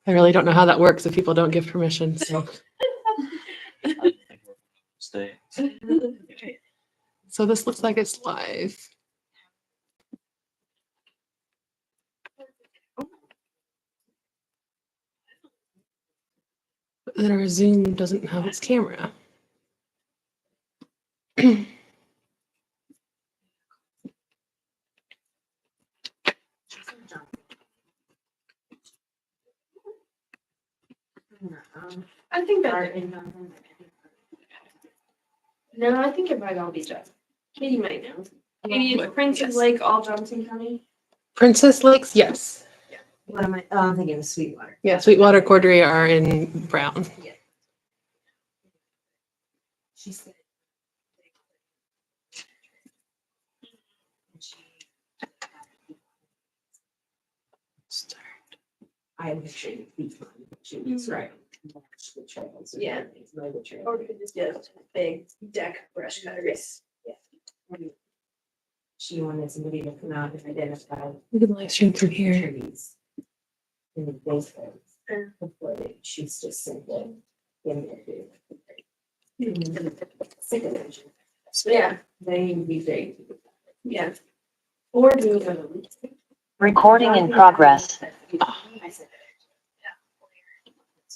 I really don't know how that works if people don't give permission, so. Stay. So this looks like it's live. But then our Zoom doesn't have its camera. I think that. No, I think it might all be just. Katie might know. Katie, is Princess Yes. Lake all Johnson County? Princess Lakes, yes. What am I? Oh, I'm thinking of Sweetwater. Yeah, Sweetwater, Cordery are in Brown. She said. I am sure she was right. The trails. Yeah. Know the trail. Or we could just get a big deck brush cutters. She wanted somebody to come out and identify We can live stream through here. trees. In the basement. Before they, she's just simply. Yeah, They would be big. yeah. Or do. Recording in progress.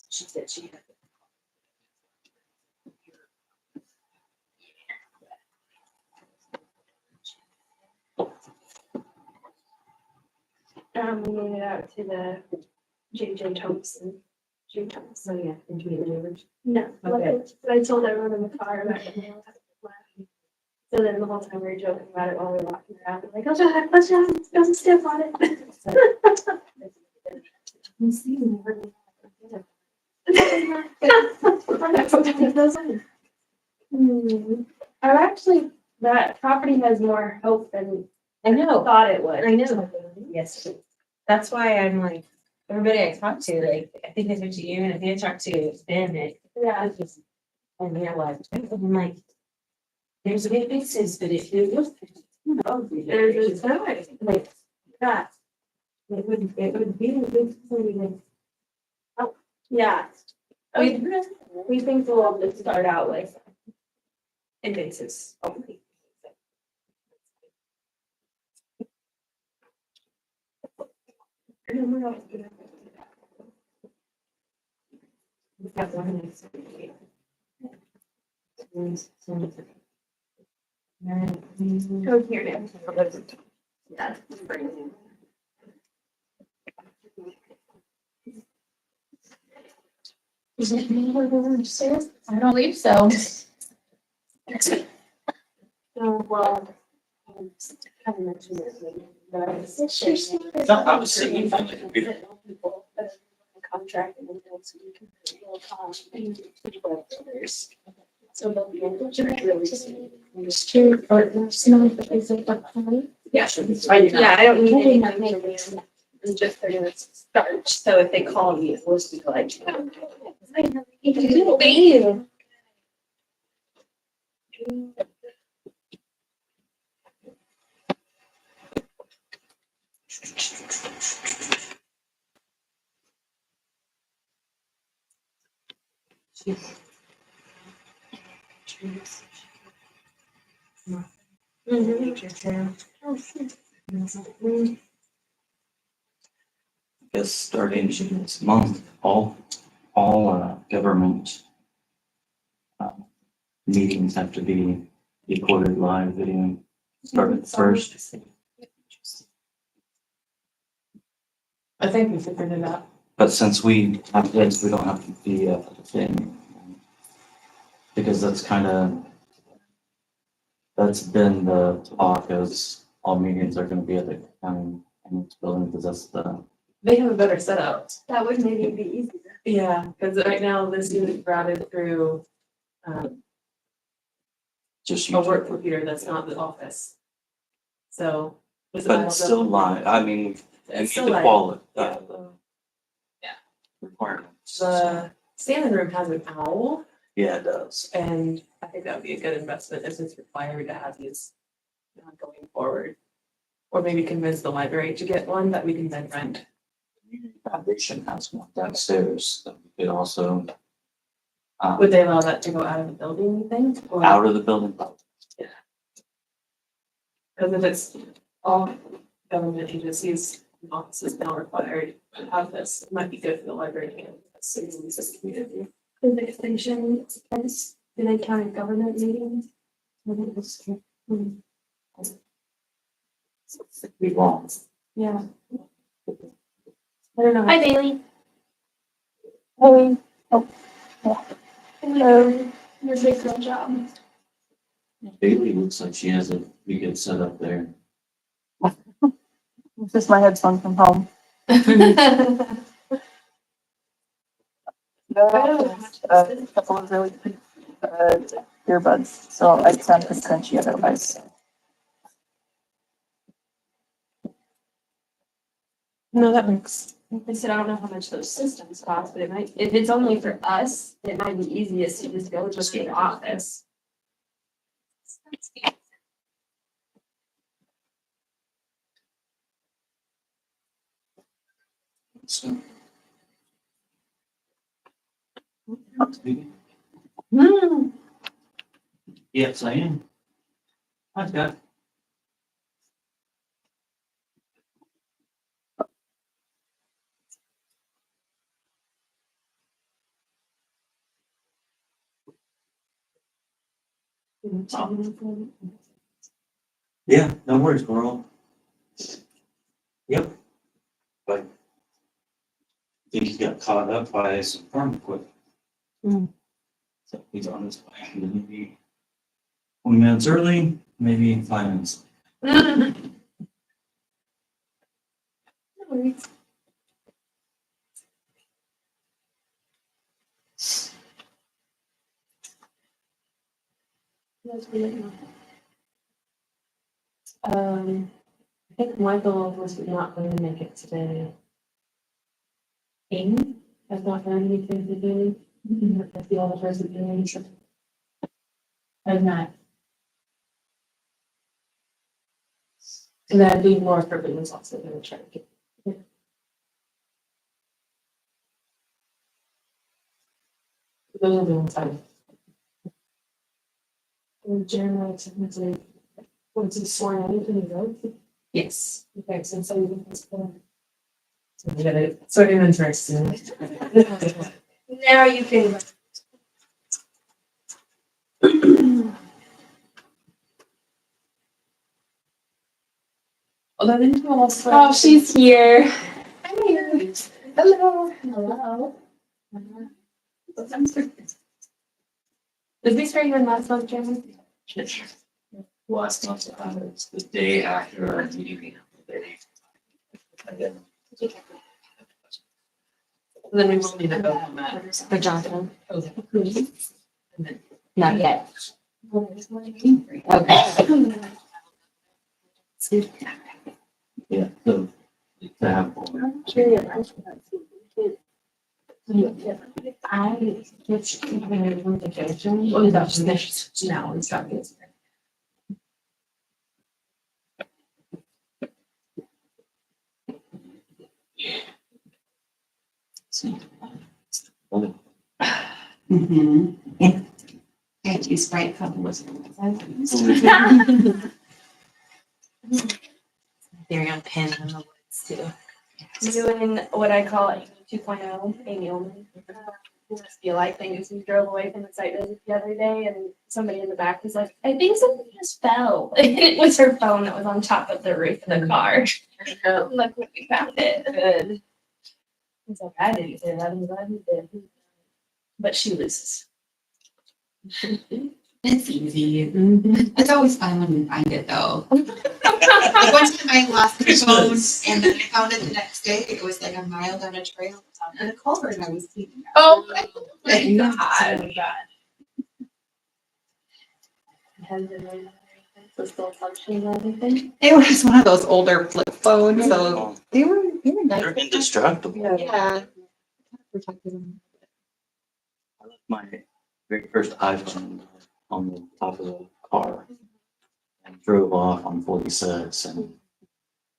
She said she had. We made it out to the J.J. Thompson. J. Thompson. So yeah, into the village. No, Okay. but I told everyone in the car about it. So then the whole time we were joking about it while we were walking around, we're like, let's go step on it. I'm actually, that property has more hope than I know. thought it would. I know. Yes. That's why I'm like, everybody I talk to, like, I think I talked to you and I think I talked to Ben, Yeah. and they're like, I'm like, there's a big fixes, but if you look, you know, There's a side. like that. It would be a good thing. Yeah. We think we'll just start out with invasives only. We've got one next week. Oh, here it is. Yeah. I don't believe so. Oh, well. Haven't mentioned it. I was singing from the computer. Contract and then so we can real cost and others. So they'll be able to really. Street or snow, but is it the county? Yeah, yeah, I don't need anything from you. It's just 30 minutes to start. So if they call me, it's supposed to be like. Babe. Guess starting this month, all government meetings have to be recorded live video. Started first, I think we figured it out. but since we have this, we don't have to be a thing. Because that's been the talk, as all meetings are gonna be at the county building, because that's the. They have a better setup. That would maybe be easier. Yeah, because right now this is routed through Just a work computer that's not the office. So. But it's still live, I mean, we It's need still the live. quality, Yeah. requirements. The standing room has an owl, Yeah, it does. and I think that would be a good investment if it's required to have these going forward. Or maybe convince the library to get one that we can then rent. foundation has one downstairs that we could also. Would they allow that to go out of the building, you think? Or- Out of the building. Because if it's all government agencies, and offices now required to have this, it might be good for the library to get this, so you use this community. The extension, is, do they count government meetings? We won't. Yeah. I don't know. Hi, Bailey. Hey. Oh. Hello. Your big girl job. Bailey looks like she has a pretty good setup there. This is my headphone from home. A couple of really good earbuds, so I sound crunchy otherwise. No, that makes. Like I said, I don't know how much those systems cost, but it might, if it's only for us, it might be easiest to just go to the office. So. Yes, I am. I've got. Yeah, no worries, girl. Yep. But. I think he got caught up by some farm equipment. So he's on his way, maybe 20 minutes early, maybe 5 minutes. I think Michael was not going to make it today. Amy has not done anything to do. That's the other person doing. Has not. And that'd be more appropriate was also going to try to get. Those are the ones I. Jeremiah technically, once he's sworn in, can he go? Yes. Okay, so you can. So we gotta sort him in first. Now you can. Although they do also. Oh, she's here. I'm here. Hello. Hello. Did we start even last month, Jeremy? Last month, it's the day after our meeting. Then we will need to vote on that. For Jonathan. And then. Not yet. Okay. Yeah, so to have one. I get having a notification. Oh, that's next now and stuff. Can't use Sprite colors. They're on pin in the woods too. Doing what I call it 2.0, Amy Ullman. It must be a life thing, because we drove away from the site visit the other day and somebody in the back was like, I think something just fell. It was her phone that was on top of the roof of the car. Look, we found it. Good. He's like, I didn't say that. I'm glad you did. But she loses. It's easy. It's always fun when you find it though. Like one time I lost my phone and then I found it the next day. It was like a mile down a trail. It was on a culvert and I was thinking. Oh my God. Has it still functioning and everything? It was one of those older flip phones, so they were nice. They're indestructible. Yeah. Protected them. I left my very first iPhone on the top of the car and drove off on 46 and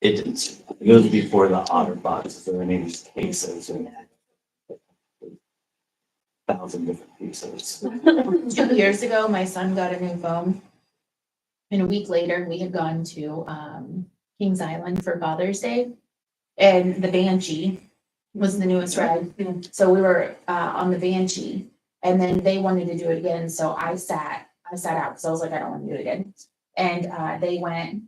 It didn't, it was before the otter boxes or any of these cases and 1,000 different pieces. 2 years ago, my son got a new phone. And a week later, we had gone to Kings Island for Father's Day. And the Banshee was the newest ride. So we were on the Banshee. And then they wanted to do it again. So I sat out because I was like, I don't want to do it again. And they went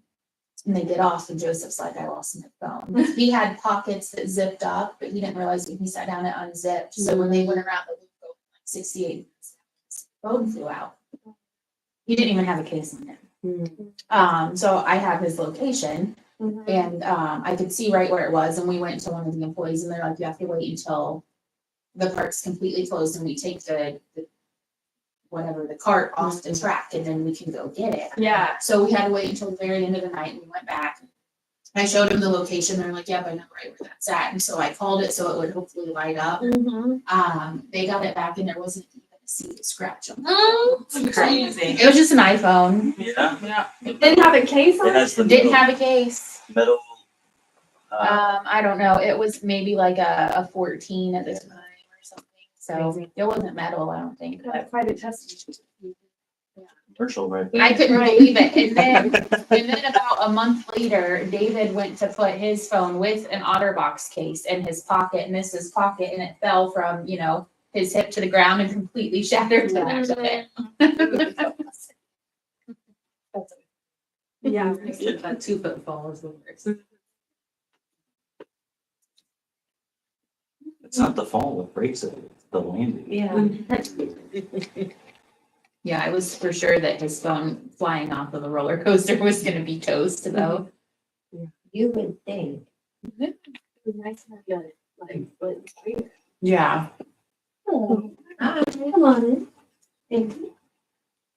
and they get off. And Joseph's like, I lost my phone. He had pockets that zipped up, but he didn't realize when he sat down, it unzipped. So when they went around the loop, like 68, his phone flew out. He didn't even have a case on it. So I have his location and I could see right where it was. And we went to one of the employees and they're like, you have to wait until the park's completely closed and we take the whatever, the cart off the track and then we can go get it. Yeah. So we had to wait until the very end of the night and we went back. I showed them the location. They're like, yep, I know right where that's at. And so I called it so it would hopefully light up. They got it back and there wasn't even a single scratch on it. Crazy. It was just an iPhone. Yeah. It didn't have a case on It it? has the Didn't have a case. metal. I don't know. It was maybe like a 14 at the time or something. So Crazy. it wasn't metal, I don't think. Got quite a test. Commercial right there. I couldn't believe it. And then about a month later, David went to put his phone with an OtterBox case in his pocket, missed his pocket, and it fell from, his hip to the ground and completely shattered the back of it. Yeah. That 2-foot fall is the worst. It's not the fall that breaks it, it's the landing. Yeah. Yeah, I was for sure that his phone flying off of the roller coaster was gonna be toast though. You would think. It was nice to have you, like, but it's weird. Yeah. Oh, come on in. Thank you.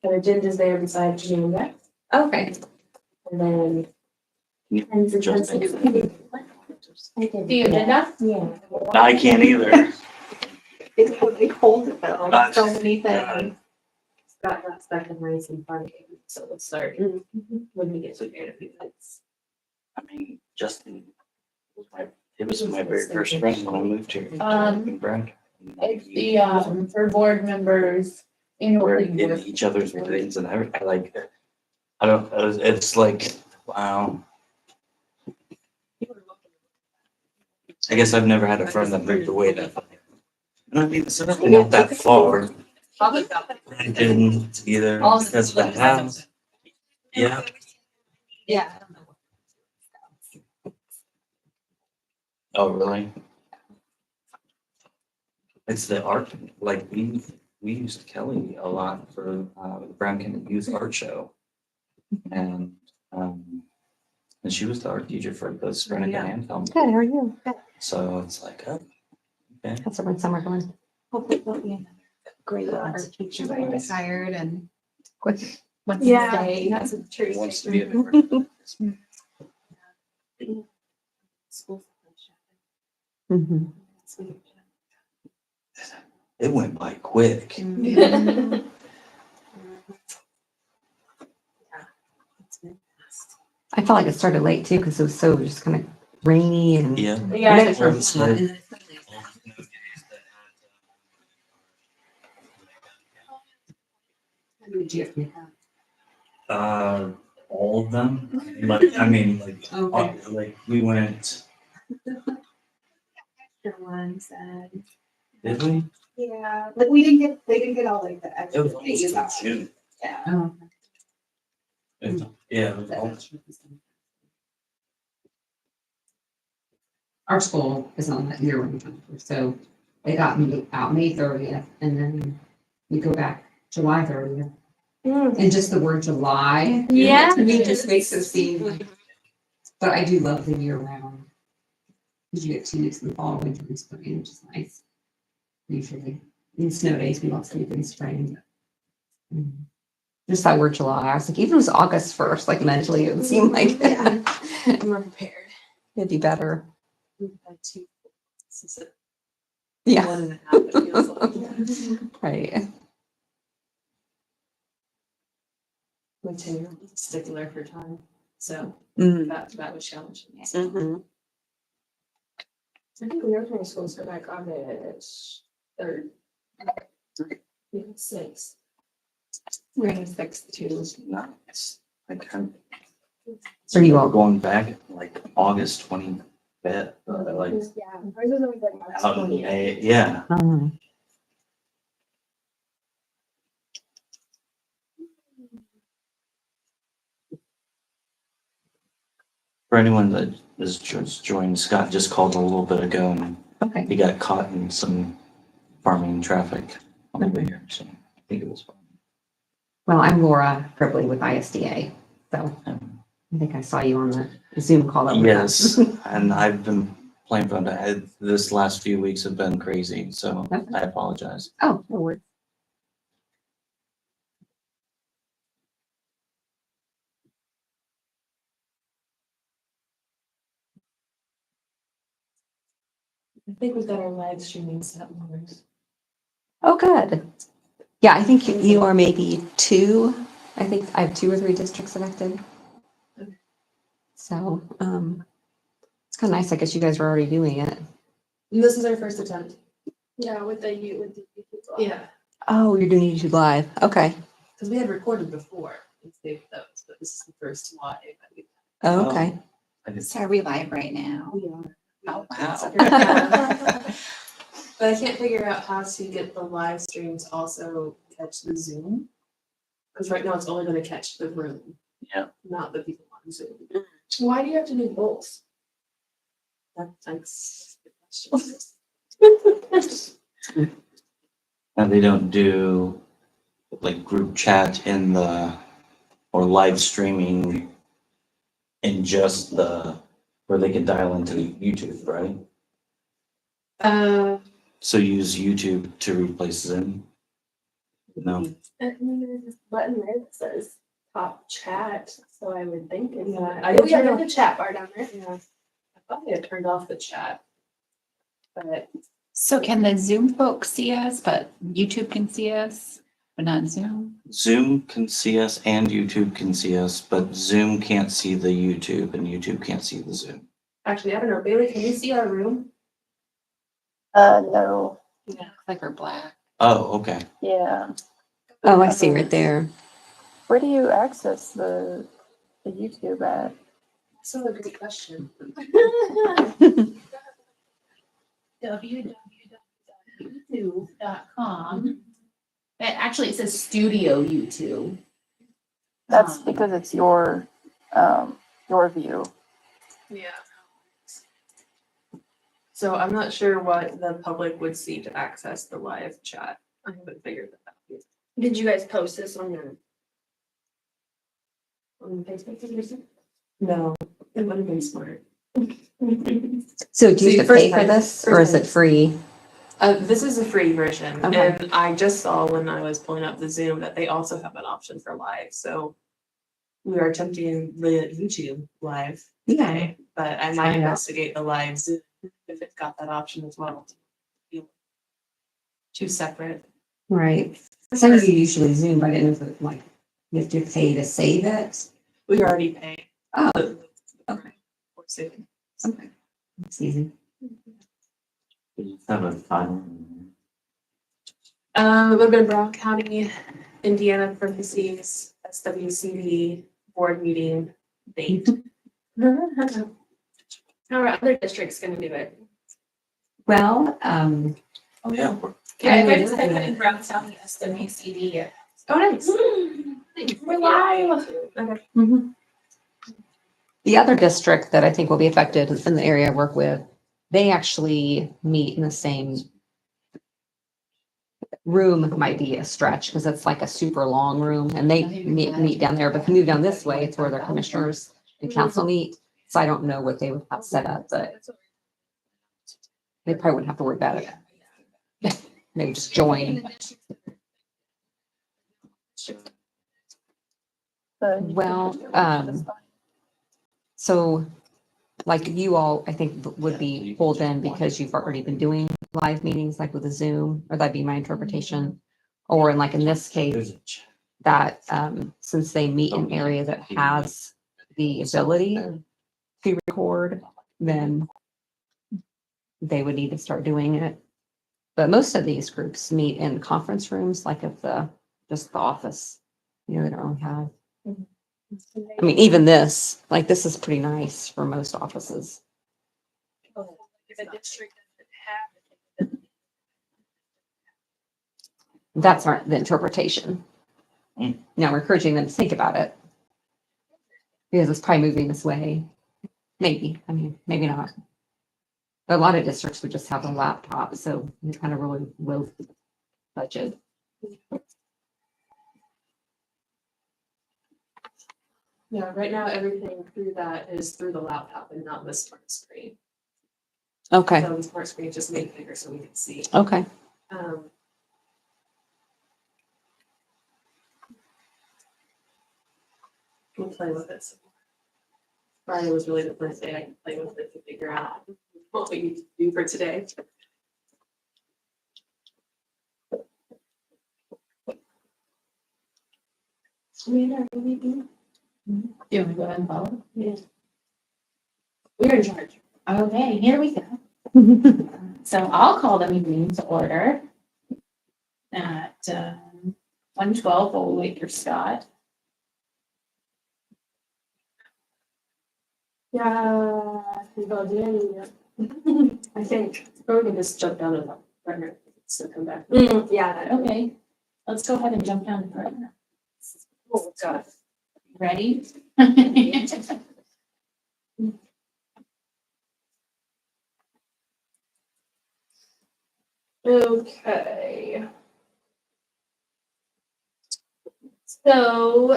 The agenda's there beside Janetta. Okay. And then. And it's Just- I did. The agenda? Yeah. I can't either. It's really cold though. That's- So many things. Got that stuck in rice and party, so we'll start when we get to there in a few minutes. I mean, Justin it was my very first friend when I moved here. Um, Brad. It's the for board members in We're order. in each other's weddings and everything, like, I don't, it's like, wow. I guess I've never had a friend that moved away that far. And I mean, it's not that far. I didn't either because of the house. Yeah, Yeah. oh, really? It's the art, like, we used Kelly a lot for the Brown County Youth Art Show. And she was the art teacher for the spring and hand film. Good, how are you? So it's like, oh, okay. How's everyone summer going? Hopefully there'll be another Great. art teacher that retired and Quick. wants to Yeah, stay. that's a true. Wants to be a School. Mm-hmm. It went by quick. I felt like it started late too, because it was so just kind of rainy and. Yeah. Yeah. And Where was the- All of them, like, I mean, like, we went, Ones that. did we? Yeah, like they didn't get all like the It extra. was almost in June. Yeah. Oh. Yeah, it was almost. Our school is on that year round calendar, so they got me out May 30th, and then we go back July 30th. And just the word July, Yeah. to me, just makes it seem like, but I do love the year round. Because you get 2 weeks in the fall, winter, and spring, which is nice. Usually, in snow days, we don't sleep in spring. Just that word July, I was like, even if it was August 1st, like mentally, it would seem like More prepared. it'd be better. Two. Yeah. 1.5, it feels like. Right. My 10-year-old is a stickler for time. So Mm. that was challenging. Mhm. I think the American schools are back on it third. Yeah, six. We're in six too. Nice. Okay. So you all going back like August 25th, like Yeah. Ours is always like March out in 20th. May, yeah. For anyone that is just joined, Scott just called a little bit ago and Okay. he got caught in some farming traffic on the way here, so I think it was fun. Well, I'm Laura Cribley with ISDA, so I think I saw you on the Zoom call. That we had. Yes, and I've been playing phone tag. This last few weeks have been crazy, so I apologize. Oh, no worries. I think we've got our live streaming set. Oh, good. Yeah, I think you are maybe two. I think I have 2 or 3 districts selected. So, it's kind of nice. I guess you guys were already doing it. And this is our first attempt. Yeah, with the YouTube. Yeah, Oh, you're doing YouTube live. Okay. because we had recorded before and saved those, but this is the first live. that we've Oh, okay. I just, So are we live right now? done. We are. Oh, wow. But I can't figure out how to get the live streams also catch the Zoom. Because right now it's only going to catch the room. Yeah. Not the people on Zoom. Why do you have to do both? That's a good question. and they don't do like group chat in the, or live streaming in just the, where they can dial into YouTube, right? So use YouTube to replace Zoom? No, And then there's this button there that says top chat, so I would think it's Yeah, that. I Oh, yeah, turned there's a chat bar down there. yeah. I thought I had turned off the chat. But So can the Zoom folks see us, but YouTube can see us, but not Zoom? Zoom can see us and YouTube can see us, but Zoom can't see the YouTube and YouTube can't see the Zoom. actually, I don't know, Bailey, can you see our room? No, Yeah, looks like we're black. Oh, okay. yeah. Oh, I see right there. Where do you access the YouTube at? That's a great question. www.youtube.com. Actually, it says Studio YouTube. That's because it's your view. Yeah. So I'm not sure what the public would see to access the live chat. I haven't figured that out yet. Did you guys post this on your? On Facebook or something? No, it would have been smart. So do you See, have to first pay for time- this first or is time. it free? This is a free version, Okay. and I just saw when I was pulling up the Zoom that they also have an option for live, so we are attempting the YouTube live today, but I might Try it out. investigate the live Zoom if it's got that option as well. Two separate. Right. Some of you usually Zoom, but I didn't know if it, like you have to pay to save it. We already paid. Oh, Okay. For Zoom. okay. It's easy. Have a time. It would have been Brown County, Indiana parentheses, SWCD board meeting date. How are other districts gonna do it? Well, Oh, yeah. Yeah, if I Yeah. just type it in Brown County SWCD. Oh, nice. We're live. Okay. mhm. The other district that I think will be affected in the area I work with, they actually meet in the same room. Might be a stretch because it's like a super long room and they meet down there, but if you move down this way, it's where their commissioners and council meet. So I don't know what they would have set up, but they probably wouldn't have to worry about it. Maybe just join. Well, So like you all, I think would be pulled in because you've already been doing live meetings like with a Zoom, or that'd be my interpretation. Or in like in this case, There's a chat. that since they meet in an area that has the ability to record, then they would need to start doing it. But most of these groups meet in conference rooms, like at just the office, they don't really have. I mean, even this, like this is pretty nice for most offices. If a district doesn't have That's our, the interpretation. Mm. Now we're encouraging them to think about it. Because it's probably moving this way. Maybe, I mean, maybe not. But a lot of districts would just have a laptop, so it's kind of really low budget. Yeah, right now, everything through that is through the laptop and not the smart screen. Okay, So the smart screen just made it bigger so we can see. okay. We'll play with it some more. Friday was really the first day I could play with it to figure out what we need to do for today. Do you want to go ahead and follow? We're in charge. Okay, here we go. So I'll call the meeting to order at 1:12. We'll wait for Scott. Yeah, we go do I think, or we can just jump down to the partner, so come back. Yeah. Okay, let's go ahead and jump down to partner. Oh, God. Ready? Okay. So,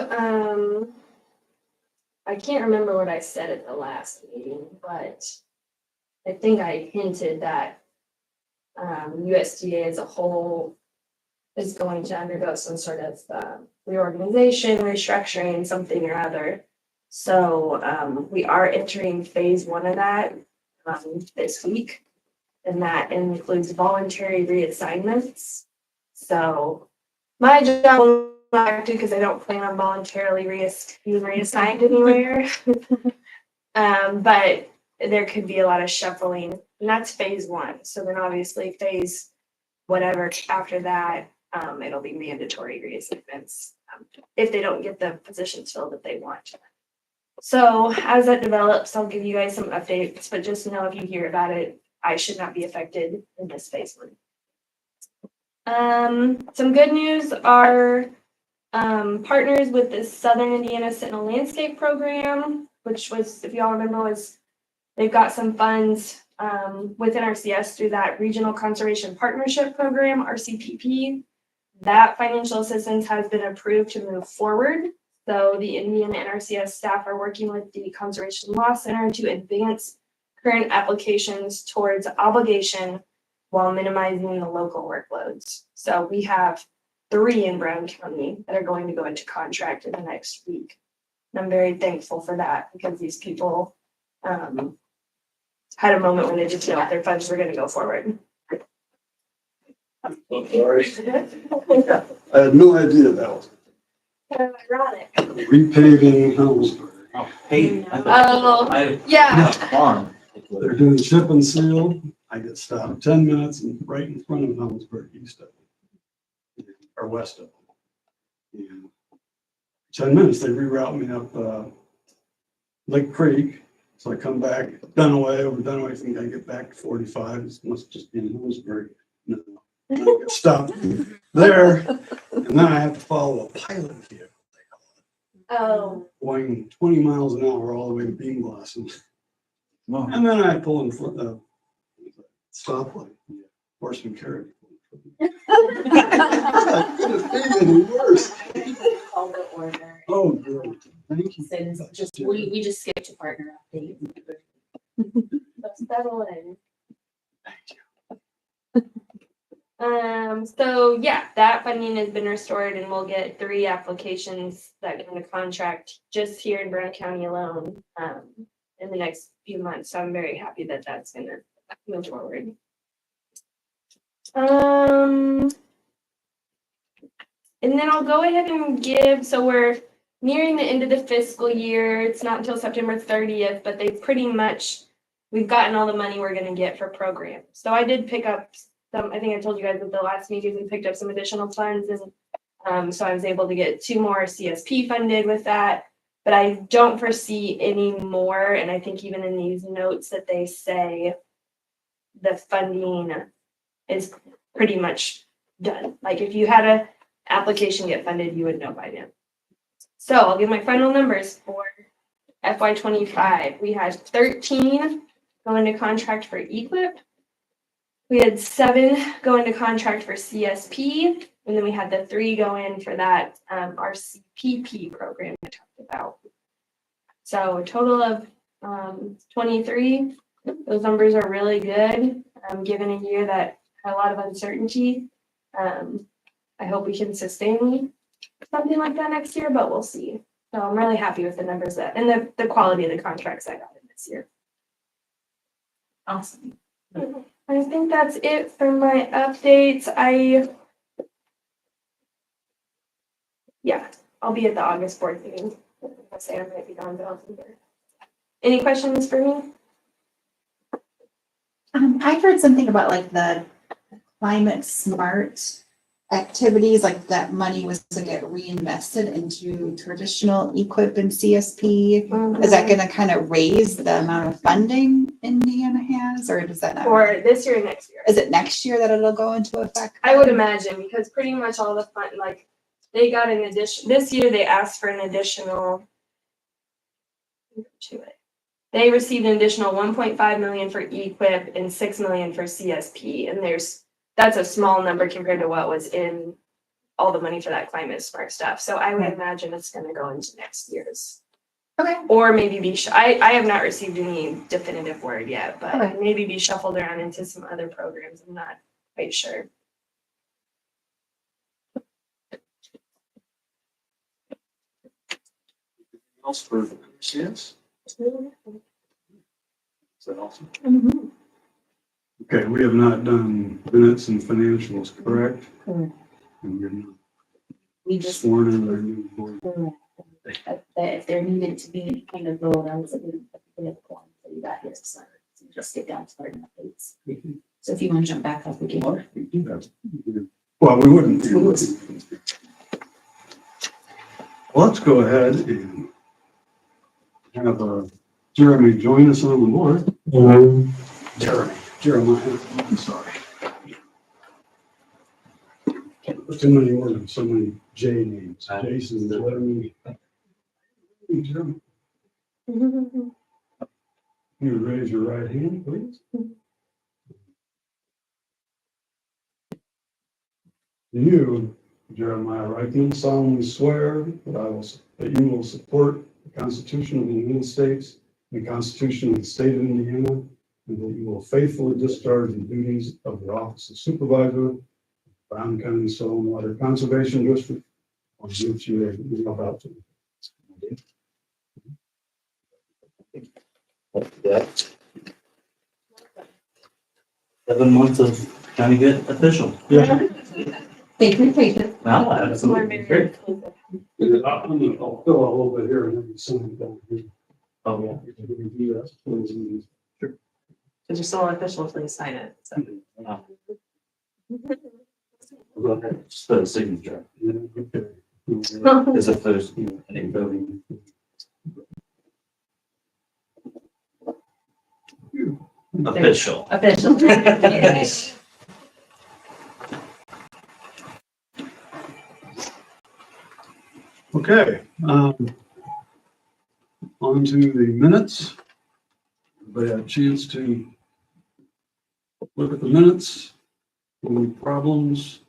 I can't remember what I said at the last meeting, but I think I hinted that USDA as a whole is going to undergo some sort of reorganization, restructuring, something or other. So we are entering phase 1 of that this week, and that includes voluntary reassignments. So my job will not active because I don't plan on voluntarily being reassigned anywhere. But there could be a lot of shuffling, and that's phase 1. So then obviously phase whatever after that, it'll be mandatory reassignments if they don't get the positions filled that they want. So as that develops, I'll give you guys some updates, but just know if you hear about it, I should not be affected in this phase 1. Some good news are partners with the Southern Indiana Sentinel Landscape Program, which was, if y'all remember, they've got some funds with NRCS through that Regional Conservation Partnership Program, RCPP. That financial assistance has been approved to move forward. So the Indiana NRCS staff are working with the Conservation Law Center to advance current applications towards obligation while minimizing the local workloads. So we have 3 in Brown County that are going to go into contract in the next week. And I'm very thankful for that because these people had a moment when they didn't know if their funds were going to go forward. I'm sorry. I had no idea that was Kind of ironic. repaving Helmsburg. Oh, hey. Oh, yeah. On. They're doing chip and seal. I get stopped 10 minutes and right in front of Helmsburg, east of them, or west of them. And 10 minutes, they reroute me up Lake Creek. So I come back over Dunaway, I think I get back to 45. It must just be in Helmsburg. No. I get stopped there, and then I have to follow a pilot vehicle. Oh, Going 20 miles an hour all the way to Bean Blossom. Wow. And then I pull in front of stoplight, horseman carriage. I couldn't be any worse. Call the order. Oh, good. Thank you. Since we just skipped to partner update. let's settle in. So yeah, that funding has been restored and we'll get 3 applications that go into contract just here in Brown County alone in the next few months. So I'm very happy that that's gonna move forward. And then I'll go ahead and give, so we're nearing the end of the fiscal year. It's not until September 30th, but they pretty much, we've gotten all the money we're gonna get for programs. So I did pick up some, I think I told you guys at the last meeting, we picked up some additional funds and so I was able to get 2 more CSP funded with that. But I don't foresee any more, and I think even in these notes that they say the funding is pretty much done. Like if you had a application get funded, you would know by now. So I'll give my final numbers for FY25. We had 13 go into contract for EQIP. We had 7 go into contract for CSP, and then we had the 3 go in for that RCPP program I talked about. So a total of 23. Those numbers are really good, given a year that had a lot of uncertainty. I hope we can sustain something like that next year, but we'll see. So I'm really happy with the numbers that and the quality of the contracts I got in this year. Awesome. I think that's it for my updates. I'll be at the August board meeting. I say I might be gone, but I'll be there. Any questions for me? I've heard something about like the climate smart activities, like that money was to get reinvested into traditional EQIP and CSP. Is that going to kind of raise the amount of funding Indiana has, or does that not? For this year or next year? Is it next year that it'll go into effect? I would imagine, because pretty much all the fund, like they got an addition, this year they asked for an additional, they received an additional 1.5 million for EQIP and 6 million for CSP. And that's a small number compared to what was in all the money for that climate smart stuff. So I would imagine it's going to go into next year's. Okay. Or maybe I have not received any definitive word yet, but maybe be shuffled around into some other programs. I'm not quite sure. Else for NRCS? Is that awesome? Mm-hmm. Okay, we have not done minutes and financials, correct? Correct. And we're not We just, sworn in our new board. if there needed to be any kind of vote, I was at the quorum, so you got here to sign. So just get down to our updates. So if you want to jump back up again. Well, we wouldn't. Well, let's go ahead and have Jeremy join us on the board. Jeremiah, I'm sorry. Too many words, so many J names. Jason, Jeremy. Jeremy. You raise your right hand, please. You, Jeremiah Reichen, solemnly swear that you will support the Constitution of the United States and the Constitution of the State of Indiana, and that you will faithfully discharge the duties of the office of supervisor of Brown County Soil and Water Conservation District on which you are about to. That 7 months of trying to get official. Yeah. Thank you, patient. Now, absolutely. Great. I'll fill a little bit here and then send it down here. Oh, yeah. Sure. Because you're still an official until you sign it. So. Go ahead, just put a signature. Yeah, okay. As if there's any voting. Official. Official. Yes. Okay, on to the minutes. Everybody had a chance to look at the minutes. Any problems?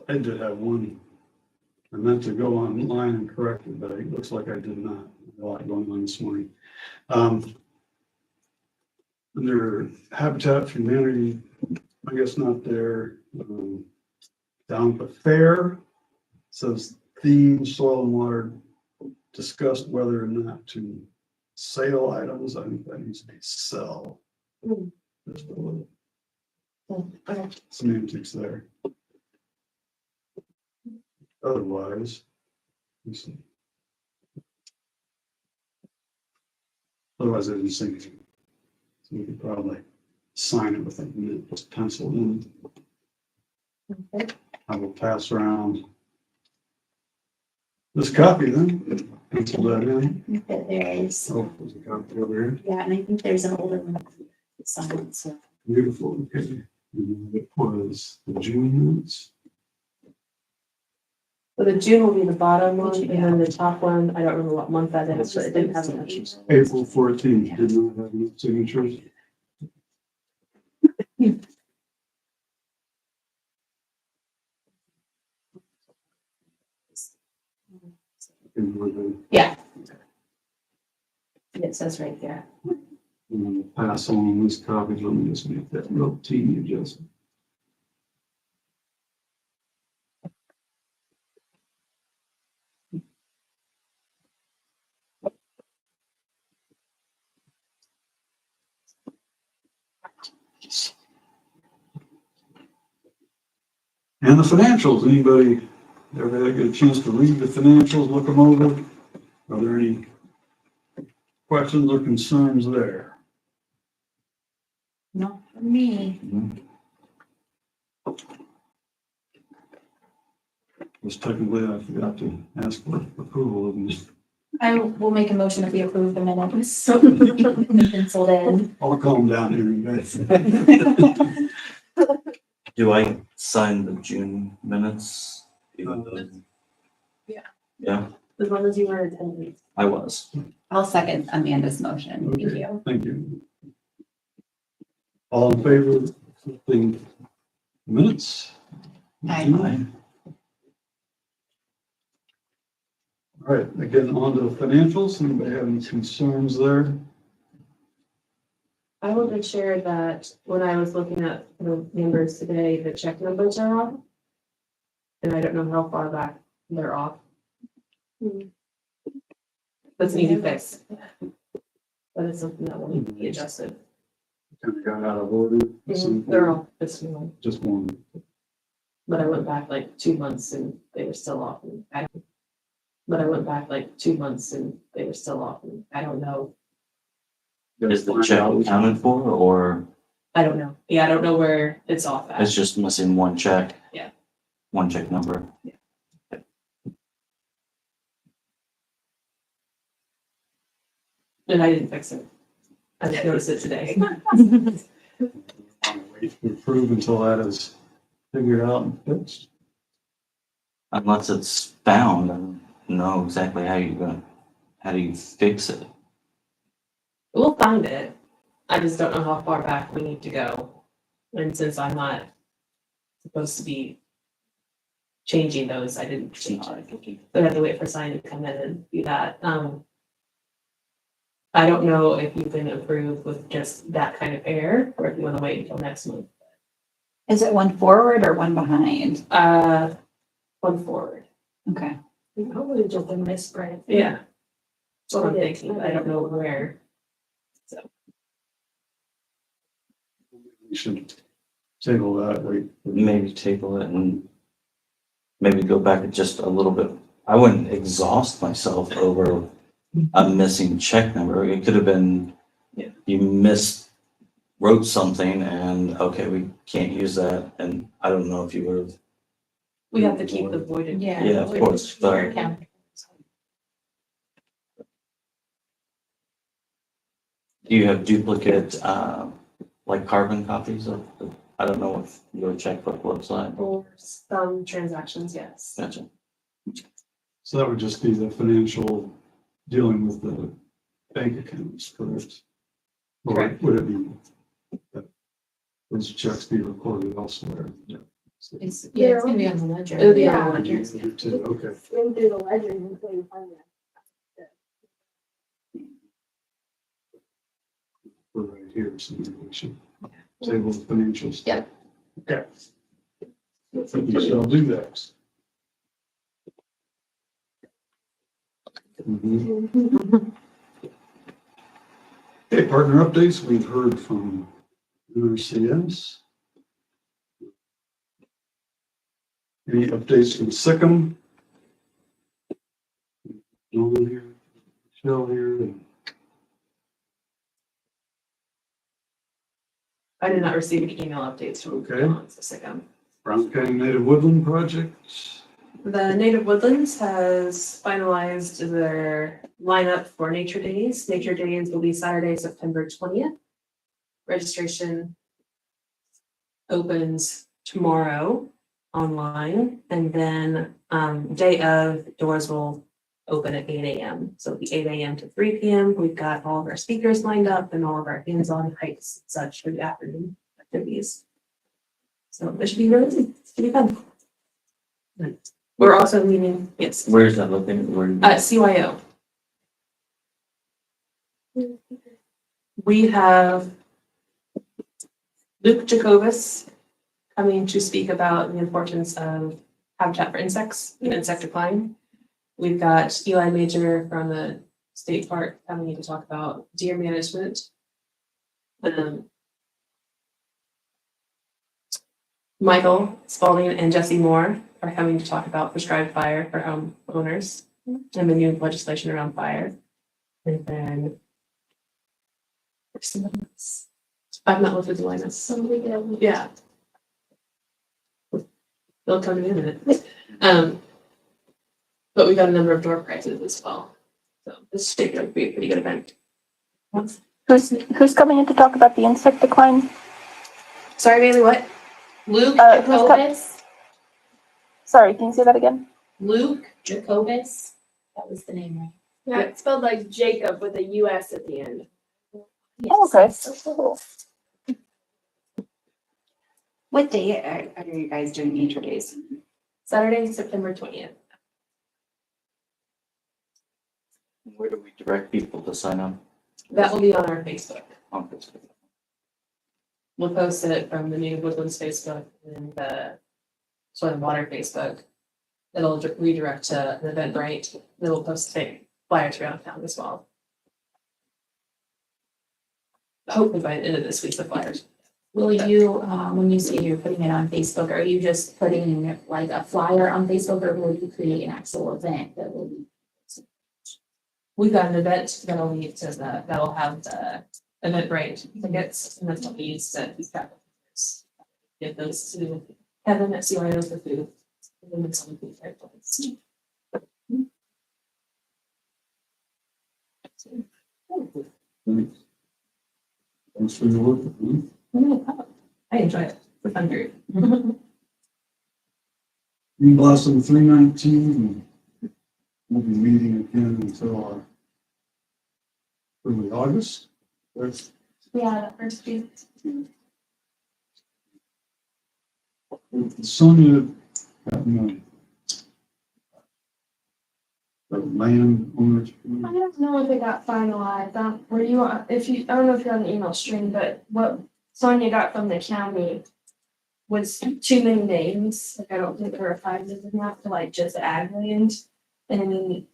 I did have one. I meant to go online and correct it, but it looks like I did not. A lot going on this morning. Under Habitat for Humanity, I guess not there. Down at the fair, says theme soil and water discussed whether or not to sale items. I think that needs to be sell. Just a little semantics there. Otherwise, let's see. Otherwise, I didn't see anything. So we could probably sign it with a pencil in. I will pass around this copy then. Pencil that in. I think that there is, Oh, there's a copy over here. yeah, and I think there's an older one. Signed, so. Beautiful. Okay. And it was the June minutes. So the June will be the bottom one, and then the top one, I don't remember what month that is, but it didn't have an entry. April 14th, did not have any signatures. And we're gonna- It says right there. I'm gonna pass on this copy, let me just make that real teeny adjustment. And the financials, anybody, everybody get a chance to read the financials, look them over? Are there any questions or concerns there? Not for me. Because technically I forgot to ask for approval of these. I will make a motion if we approve the minutes. Penciled in. I'll calm down here, you guys. Do I sign the June minutes? Even though- Yeah. Yeah, As long as you were attending. I was. I'll second Amanda's motion. Thank Okay, you. thank you. All in favor of accepting minutes? Aye. All right, again, on to the financials. Anybody have any concerns there? I will just share that when I was looking at the numbers today, the check numbers are off. And I don't know how far back they're off. That's an easy fix. But it's something that will need to be adjusted. Kind of got out of order. They're all this one, Just one. but I went back like 2 months and they were still off. And but I went back like 2 months and they were still off. And I don't know. Is the check accounted for, or I don't know. Yeah, I don't know where it's off at. it's just missing one check? Yeah. One check number? And I didn't fix it. I just noticed it today. Wait to approve until that is figured out and fixed. Unless it's found, I don't know exactly how do you fix it? We'll find it. I just don't know how far back we need to go. And since I'm not supposed to be changing those, I didn't change it. So I had to wait for sign to come in and do that. I don't know if you've been approved with just that kind of error, or if you want to wait until next month. Is it one forward or one behind? One forward. Okay. Probably just a misprint. Yeah. That's what I'm thinking, but I don't know where. We should table that, wait. Maybe table it and maybe go back just a little bit. I wouldn't exhaust myself over a missing check number. It could have been, you wrote something and, okay, we can't use that. And I don't know if you would have. We have to keep the voided. Yeah, of course, but- Do you have duplicate, like carbon copies of, I don't know what your checkbook looks like. For some transactions, yes. Gotcha. So that would just be the financial dealing with the bank accounts, correct? Or Correct. would it be that those checks be recorded elsewhere? Yeah. It's gonna be on the ledger. It'll be on Yeah. the ledger. Okay. Swing through the ledger until you find it. We're right here, so maybe we should table the financials. Yep. Okay. I think we shall do that. Okay, partner updates, we've heard from NRCS. Any updates from SIICM? John here, Michelle here, and I did not receive any email updates from Okay. SIICM. Brown County Native Woodland Project. The Native Woodlands has finalized their lineup for Nature Days. Nature Days will be Saturday, September 20th. Registration opens tomorrow online, and then day of, doors will open at 8 a.m. So it'll be 8 a.m. to 3 p.m. We've got all of our speakers lined up and all of our hands-on hikes and such for the afternoon activities. So it should be really, it should be fun. We're also meeting, yes, Where's that located? Where? CYO. We have Luke Jacobus coming to speak about the importance of habitat for insects and insect decline. We've got Eli Major from the state park coming to talk about deer management. Michael Spalding and Jesse Moore are coming to talk about prescribed fire for homeowners and the new legislation around fire. And then there's somebody else. I've not looked at the lineup. Somebody else. Yeah. They'll come in a minute. But we got a number of door prizes as well. So this should be a pretty good event. Who's coming in to talk about the insect decline? Sorry, Bailey, what? Luke who's Jacobus. Sorry, can you say that again? Luke Jacobus. That was the name, right? Yeah, it's spelled like Jacob with a US at the end. Oh, okay. Cool. What day are you guys doing Nature Days? Saturday, September 20th. Where do we direct people to sign up? That will be on our Facebook. On Facebook. We'll post it from the Native Woodlands Facebook and the Soil and Water Facebook. It'll redirect to an Eventbrite. It'll post flyers around town as well. Hopefully by the end of this week, the flyers. Will you, when you say you're putting it on Facebook, are you just putting like a flyer on Facebook, or will you create an actual event that will be? We've got an event that'll lead to that'll have the Eventbrite tickets, and that's what we use to give those to Kevin at CYO for food. And then it's on the food fair place. Thanks for your work. I enjoy it. It's fun group. Green Blossom 319, and we'll be meeting again until early August. There's Yeah, that first week. Sonia, the land owners. I don't know if it got finalized. Were you, I don't know if you're on the email stream, but what Sonia got from the county was too many names. Like, I don't think there were 5 names enough to like just add land. And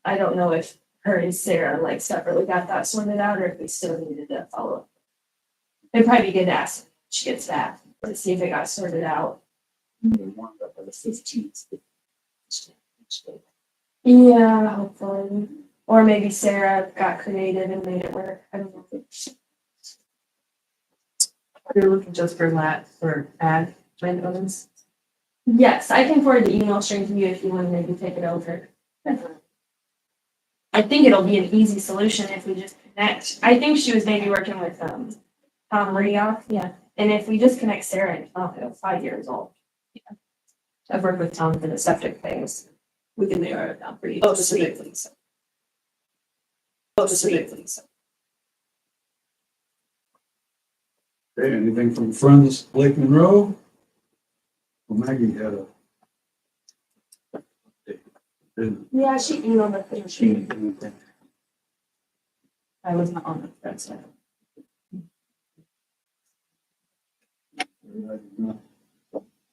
I don't know if her and Sarah like separately got that sorted out, or if we still needed to follow up. It'd probably be good to ask when she gets back to see if it got sorted out. Yeah, hopefully. Or maybe Sarah got creative and made it work. I don't know. You're looking just for ag landowners. Yes, I can forward the email string to you if you want to maybe take it over. I think it'll be an easy solution if we just connect. I think she was maybe working with Tom Rioff. Yeah. And if we just connect Sarah and Tom, 5 years old. Yeah. I've worked with Tom for the septic things. We can narrow it down pretty Oh, specifically. Okay, anything from Friends Lake Monroe? Well, Maggie had Yeah, she emailed us. I was not on the thread side.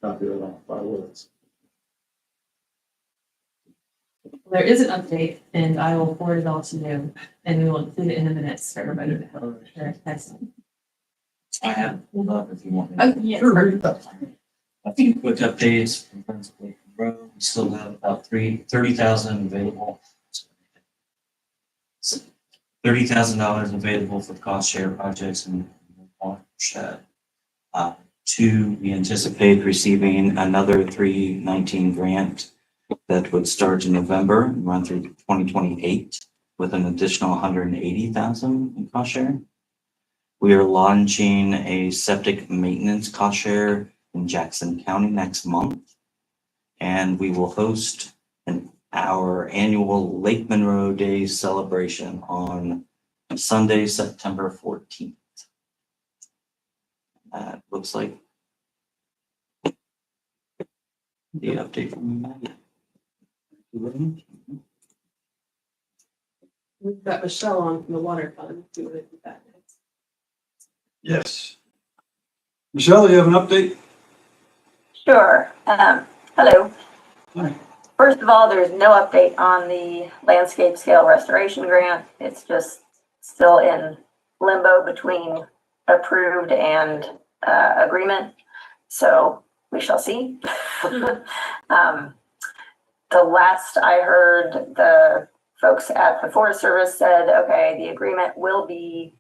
Copy that on 5 words. There is an update, and I will forward it all to you, and we will include it in the minutes for everybody to have. Sure, excellent. I have pulled up if you want. Oh, yes. Sure. A few quick updates from Friends of Lake Monroe. We still have about 30,000 available. $30,000 available for cost share projects and watershed. 2, we anticipate receiving another 319 grant that would start in November and run through 2028 with an additional 180,000 in cost share. We are launching a septic maintenance cost share in Jackson County next month. And we will host our annual Lake Monroe Day celebration on Sunday, September 14th. That looks like the update from Maggie. We've got Michelle on from the water fund. Do you want to do that next? Yes. Michelle, you have an update? Sure. Hello. Hi. First of all, there's no update on the landscape scale restoration grant. It's just still in limbo between approved and agreement. So we shall see. The last I heard, the folks at the Forest Service said, okay, the agreement will be,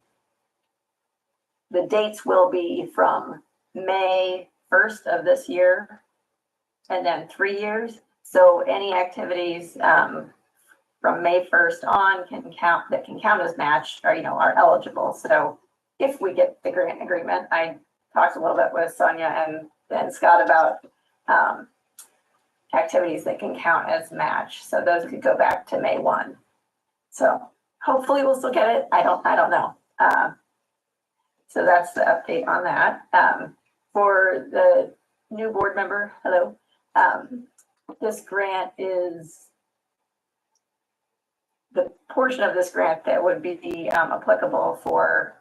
the dates will be from May 1st of this year and then 3 years. So any activities from May 1st on can count as matched or, are eligible. So if we get the grant agreement, I talked a little bit with Sonia and Scott about activities that can count as match. So those could go back to May 1. So hopefully we'll still get it. I don't know. So that's the update on that. For the new board member, hello. This grant is the portion of this grant that would be applicable for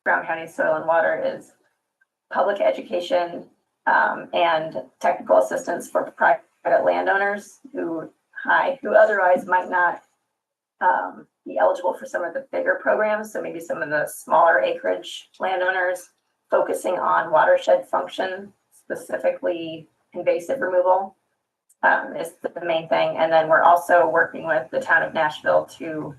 Brown County Soil and Water is public education and technical assistance for private landowners who otherwise might not be eligible for some of the bigger programs. So maybe some of the smaller acreage landowners focusing on watershed function, specifically invasive removal, is the main thing. And then we're also working with the town of Nashville to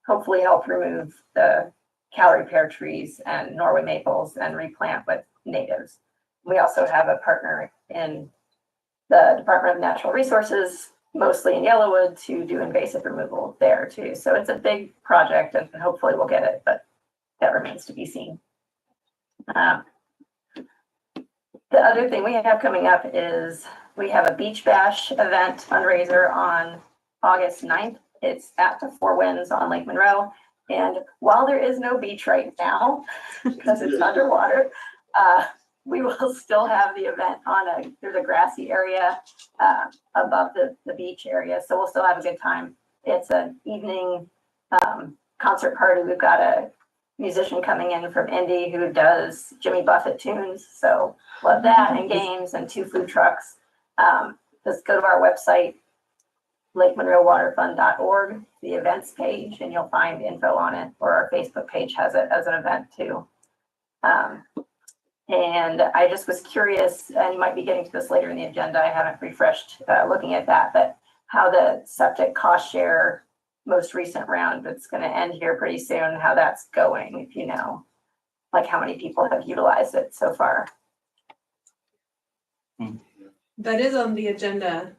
hopefully help remove the calorie pear trees and Norway maples and replant with natives. We also have a partner in the Department of Natural Resources, mostly in Yellowwood, to do invasive removal there too. So it's a big project and hopefully we'll get it, but that remains to be seen. The other thing we have coming up is we have a beach bash event fundraiser on August 9th. It's at the Four Winds on Lake Monroe. And while there is no beach right now, because it's underwater, we will still have the event on there's a grassy area above the beach area. So we'll still have a good time. It's an evening concert party. We've got a musician coming in from Indy who does Jimmy Buffett tunes. So love that, and games and 2 food trucks. Just go to our website, lakemonroewaterfund.org, the events page, and you'll find info on it, or our Facebook page has it as an event too. And I just was curious, and you might be getting to this later in the agenda, I haven't refreshed looking at that, but how the septic cost share most recent round that's going to end here pretty soon, how that's going, if you know, like how many people have utilized it so far. That is on the agenda,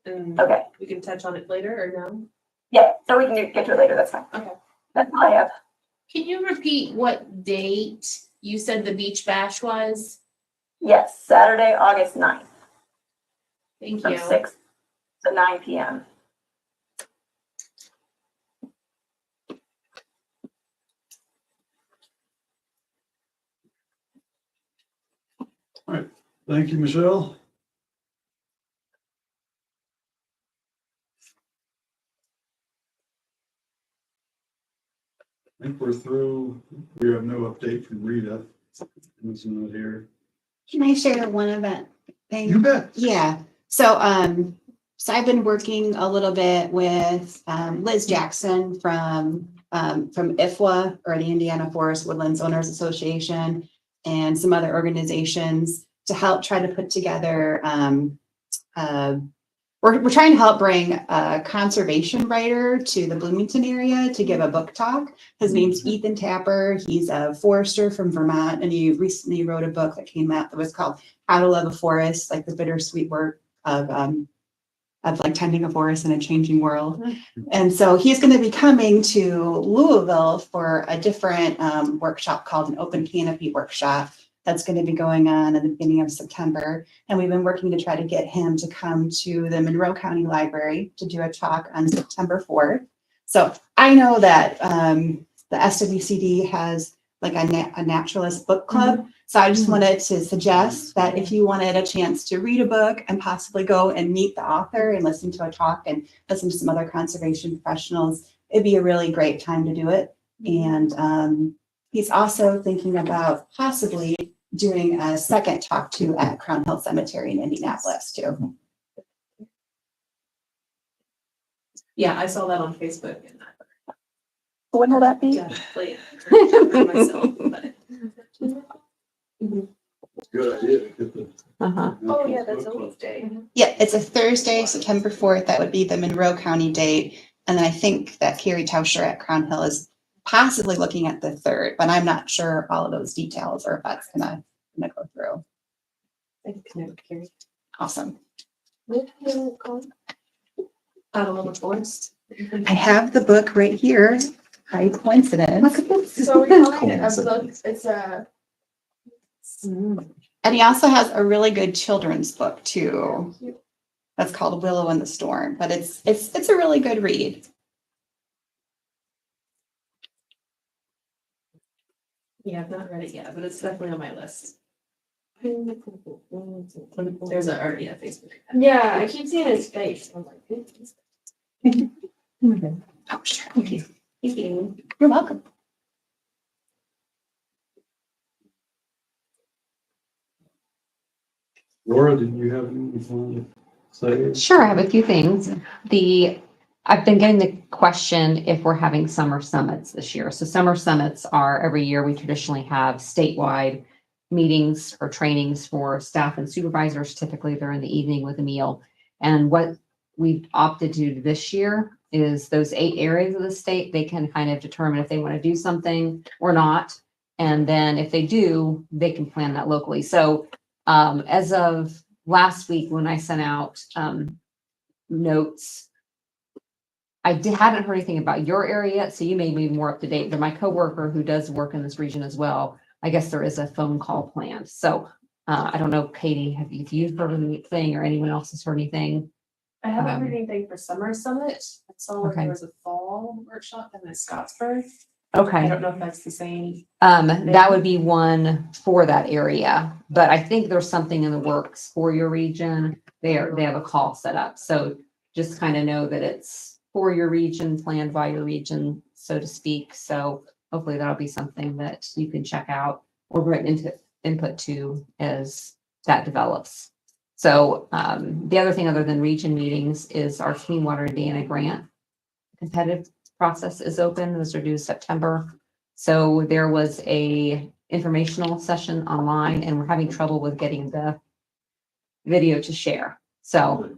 and Okay. we can touch on it later or no? Yeah, so we can get to it later, that's fine. Okay. That's all I have. Can you repeat what date you said the beach bash was? Yes, Saturday, August 9th, Thank from you. 6 to 9 p.m. Thank you, Michelle. I think we're through. We have no update from RITA. It's not here. Can I share one event thing? You bet. Yeah. So I've been working a little bit with Liz Jackson from IFWA, or the Indiana Forest Woodlands Owners Association, and some other organizations to help try to put together we're trying to help bring a conservation writer to the Bloomington area to give a book talk. His name's Ethan Tapper. He's a forester from Vermont, and he recently wrote a book that came out that was called How to Love a Forest, like the bittersweet work of like tending a forest in a changing world. And so he's going to be coming to Louisville for a different workshop called an Open Canopy Workshop. That's going to be going on at the beginning of September. And we've been working to try to get him to come to the Monroe County Library to do a talk on September 4th. So I know that the SWCD has like a naturalist book club. So I just wanted to suggest that if you wanted a chance to read a book and possibly go and meet the author and listen to a talk and listen to some other conservation professionals, it'd be a really great time to do it. And he's also thinking about possibly doing a second talk too at Crown Hill Cemetery in Indianapolis too. Yeah, I saw that on Facebook and When will that be? definitely for myself, but. Good idea. Get the- Uh-huh. Oh, yeah, that's a weekday. Yeah, it's a Thursday, September 4th. That would be the Monroe County date. And then I think that Carrie Tauscher at Crown Hill is possibly looking at the 3rd, but I'm not sure all of those details or if that's gonna go through. Awesome. Out of the forest. I have the book right here. By coincidence. So we're calling it a book, it's a. And he also has a really good children's book too. That's called Willow in the Storm, but it's a really good read. Yeah, I've not read it yet, but it's definitely on my list. There's already a Facebook. Yeah, I keep seeing his face. I'm like, "Oops." Oh, sure. Thank you. Thank you. You're welcome. Laura, did you have anything to say? Sure, I have a few things. I've been getting the question if we're having summer summits this year. So summer summits are every year. We traditionally have statewide meetings or trainings for staff and supervisors. Typically, they're in the evening with a meal. And what we've opted to do this year is those 8 areas of the state, they can kind of determine if they want to do something or not. And then if they do, they can plan that locally. So as of last week, when I sent out notes, hadn't heard anything about your area yet, so you may be more up to date. But my coworker who does work in this region as well, I guess there is a phone call planned. So I don't know, Katie, if you've heard anything or anyone else has heard anything? I haven't heard anything for summer summit. I saw Okay. there was a fall workshop in Scottsburg. Okay. I don't know if that's the same. That would be one for that area, but I think there's something in the works for your region. They have a call set up. So just kind of know that it's for your region, planned by your region, so to speak. So hopefully that'll be something that you can check out or write into input to as that develops. So the other thing other than region meetings is our Clean Water Indiana grant competitive process is open. Those are due September. So there was a informational session online and we're having trouble with getting the video to share. So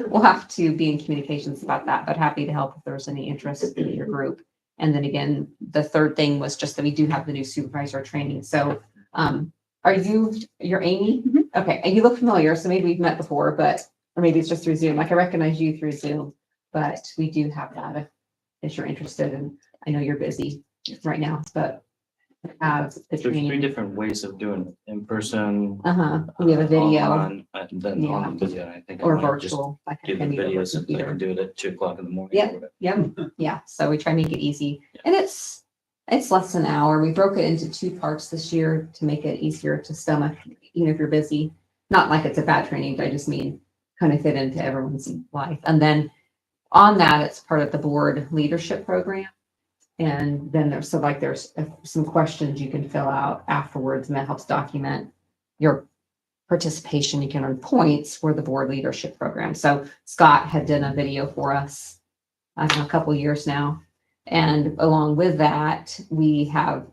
we'll have to be in communications about that, but happy to help if there's any interest in your group. And then again, the third thing was just that we do have the new supervisor training. So you're Amy? Mm-hmm. Okay, and you look familiar, so maybe we've met before, or maybe it's just through Zoom. Like I recognize you through Zoom, but we do have that if you're interested. And I know you're busy right now, but have the There's 3 training. different ways of doing it, in person. We have a video online, and then on the video, I think. I or might just virtual. Like do the any other videos and I computer. can do it at 2:00 in the morning. Yep. Yep. Yeah. So we try to make it easy, and it's less than an hour. We broke it into 2 parts this year to make it easier to stomach, even if you're busy. Not like it's a bad training, but I just mean kind of fit into everyone's life. And then on that, it's part of the board leadership program. And then there's some questions you can fill out afterwards, and that helps document your participation. You can earn points for the board leadership program. So Scott had done a video for us a couple years now. And along with that, we have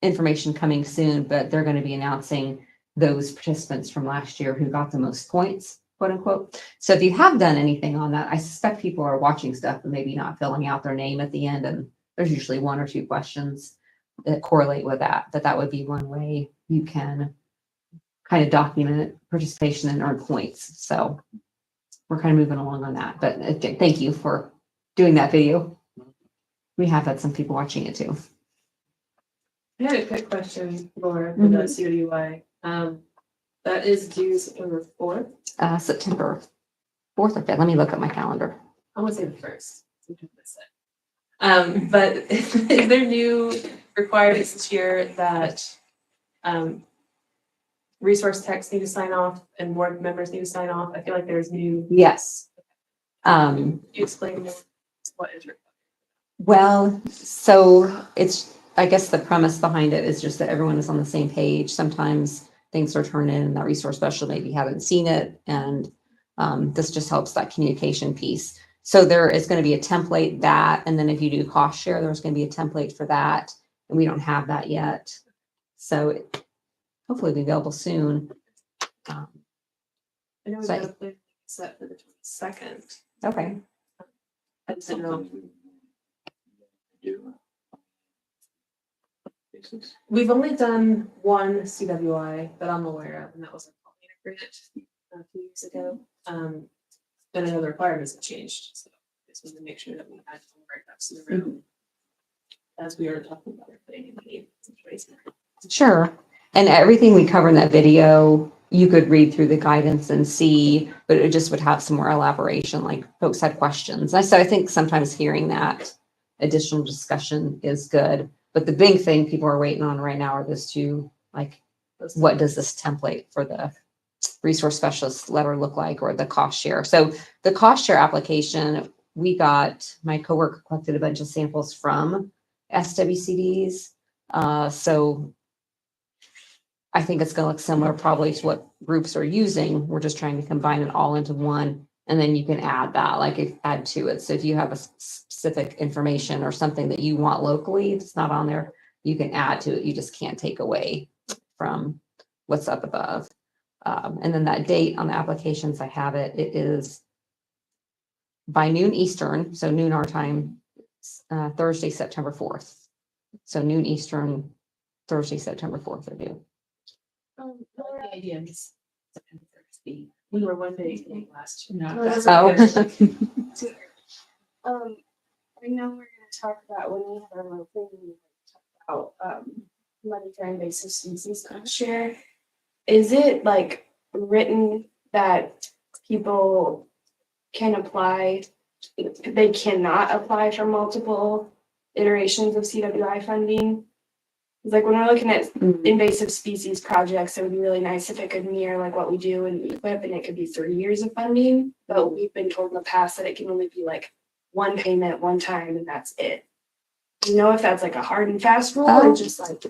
information coming soon, but they're going to be announcing those participants from last year who got the most points. quote unquote. So if you have done anything on that, I suspect people are watching stuff and maybe not filling out their name at the end. And there's usually 1 or 2 questions that correlate with that, but that would be one way you can kind of document participation and earn points. So we're kind of moving along on that, but thank you for doing that video. We have had some people watching it too. I had a quick question, Laura, for the CWI. That is due September 4th. September 4th or 5th. Let me look at my calendar. I want to say the 1st. But is there new requirements this year that resource techs need to sign off and board members need to sign off? I feel like there's new. Yes. You explain what is required. Well, so it's, I guess the premise behind it is just that everyone is on the same page. Sometimes things are turned in and that resource specialist maybe haven't seen it. And this just helps that communication piece. So there is going to be a template that, and then if you do cost share, there's going to be a template for that. And we don't have that yet. So hopefully it'll be available soon. I know we've got a plan set for the 22nd. Okay. I just didn't know. We've only done one CWI that I'm aware of, and that was a pollinator grant a few years ago. And I know the requirements have changed, so I just wanted to make sure that we had all the right ducks in a row as we are talking about everything in the situation. Sure. And everything we cover in that video, you could read through the guidance and see, but it just would have some more elaboration, like folks had questions. So I think sometimes hearing that additional discussion is good. But the big thing people are waiting on right now are those two, like, what does this template for the resource specialist letter look like, or the cost share? So the cost share application, my coworker collected a bunch of samples from SWCDs. So I think it's going to look similar probably to what groups are using. We're just trying to combine it all into one, and then you can add that, add to it. So if you have a specific information or something that you want locally, if it's not on there, you can add to it. You just can't take away from what's up above. And then that date on the applications, I have it. It is by noon Eastern, so noon our time, Thursday, September 4th. So noon Eastern, Thursday, September 4th they're due. I like the idea of this September 1st. We were one day late last year. No, That's Oh. okay. I know we're gonna talk about when we have our local meeting, talk about monetary invasive species cost share. Is it like written that people can apply, they cannot apply for multiple iterations of CWI funding? It's like when we're looking at invasive species projects, it would be really nice if it could mirror like what we do in EQIP, and it could be 3 years of funding. But we've been told in the past that it can only be like one payment, one time, and that's it. Do you know if that's like a hard and fast rule or just like?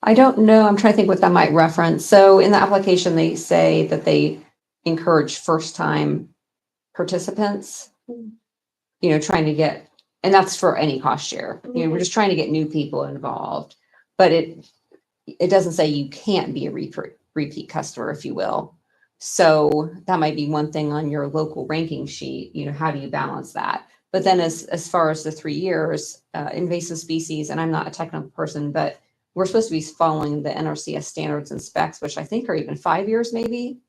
I don't know. I'm trying to think what that might reference. So in the application, they say that they encourage first-time participants, trying to get, and that's for any cost share. We're just trying to get new people involved, but it doesn't say you can't be a repeat customer, if you will. So that might be one thing on your local ranking sheet. How do you balance that? But then as far as the 3 years, invasive species, and I'm not a technical person, but we're supposed to be following the NRCS standards and specs, which I think are even 5 years maybe.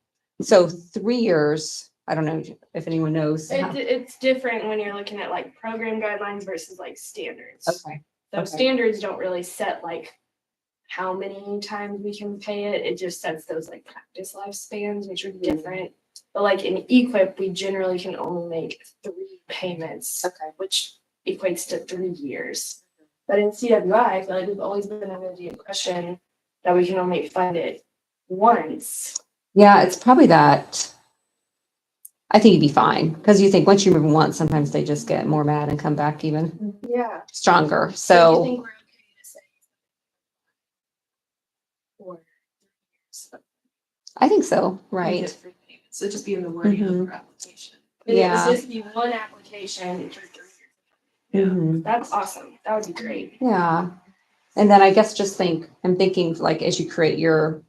So 3 years, I don't know if anyone knows. It's different when you're looking at like program guidelines versus like standards. Okay. So standards don't really set like how many times we can pay it. It just sets those like practice lifespans, which are different. But like in EQIP, we generally can only make 3 payments, which equates to 3 years. But in CWI, I feel like we've always been under the impression that we can only fund it once. Yeah, it's probably that. I think you'd be fine, because you think once you move once, sometimes they just get more mad and come back even stronger. Do you So think we're okay to say 4 years? I think so, right? So just be in the wording of our application. Yeah. It's just be one application for 3 years. Mhm. That's awesome. That would be great. Yeah. And then I guess I'm thinking like as you create your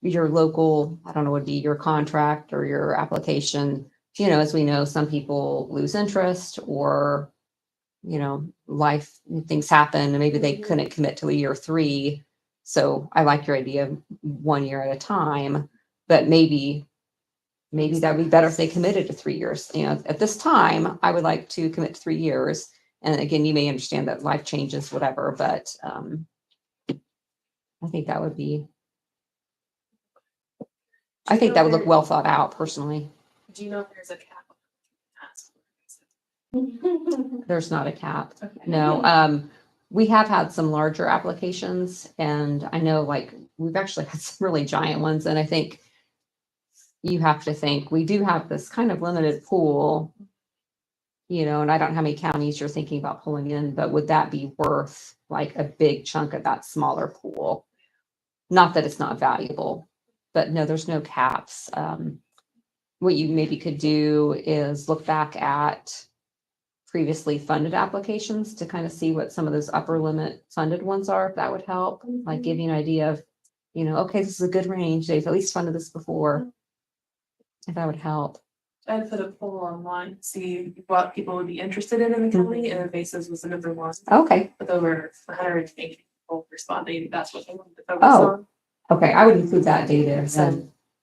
your local, I don't know, would be your contract or your application. You know, as we know, some people lose interest or, you know, life, things happen and maybe they couldn't commit to a year 3. So I like your idea of 1 year at a time, but maybe that'd be better if they committed to 3 years. You know, at this time, I would like to commit to 3 years. And again, you may understand that life changes, whatever, but I think that would be, I think that would look well thought out personally. Do you know if there's a cap? There's not a cap. Okay. No, we have had some larger applications and I know like we've actually had some really giant ones. And I think you have to think, we do have this kind of limited pool, you know, and I don't know how many counties you're thinking about pulling in, but would that be worth like a big chunk of that smaller pool? Not that it's not valuable, but no, there's no caps. What you maybe could do is look back at previously funded applications to kind of see what some of those upper limit funded ones are, if that would help, like give you an idea of, you know, okay, this is a good range. They've at least funded this before. If that would help. I'd put a poll online, see what people would be interested in the county, and Bases was the number 1. Okay. With over 180 people responding, that's what they wanted to focus Oh. on. Okay, I would include that data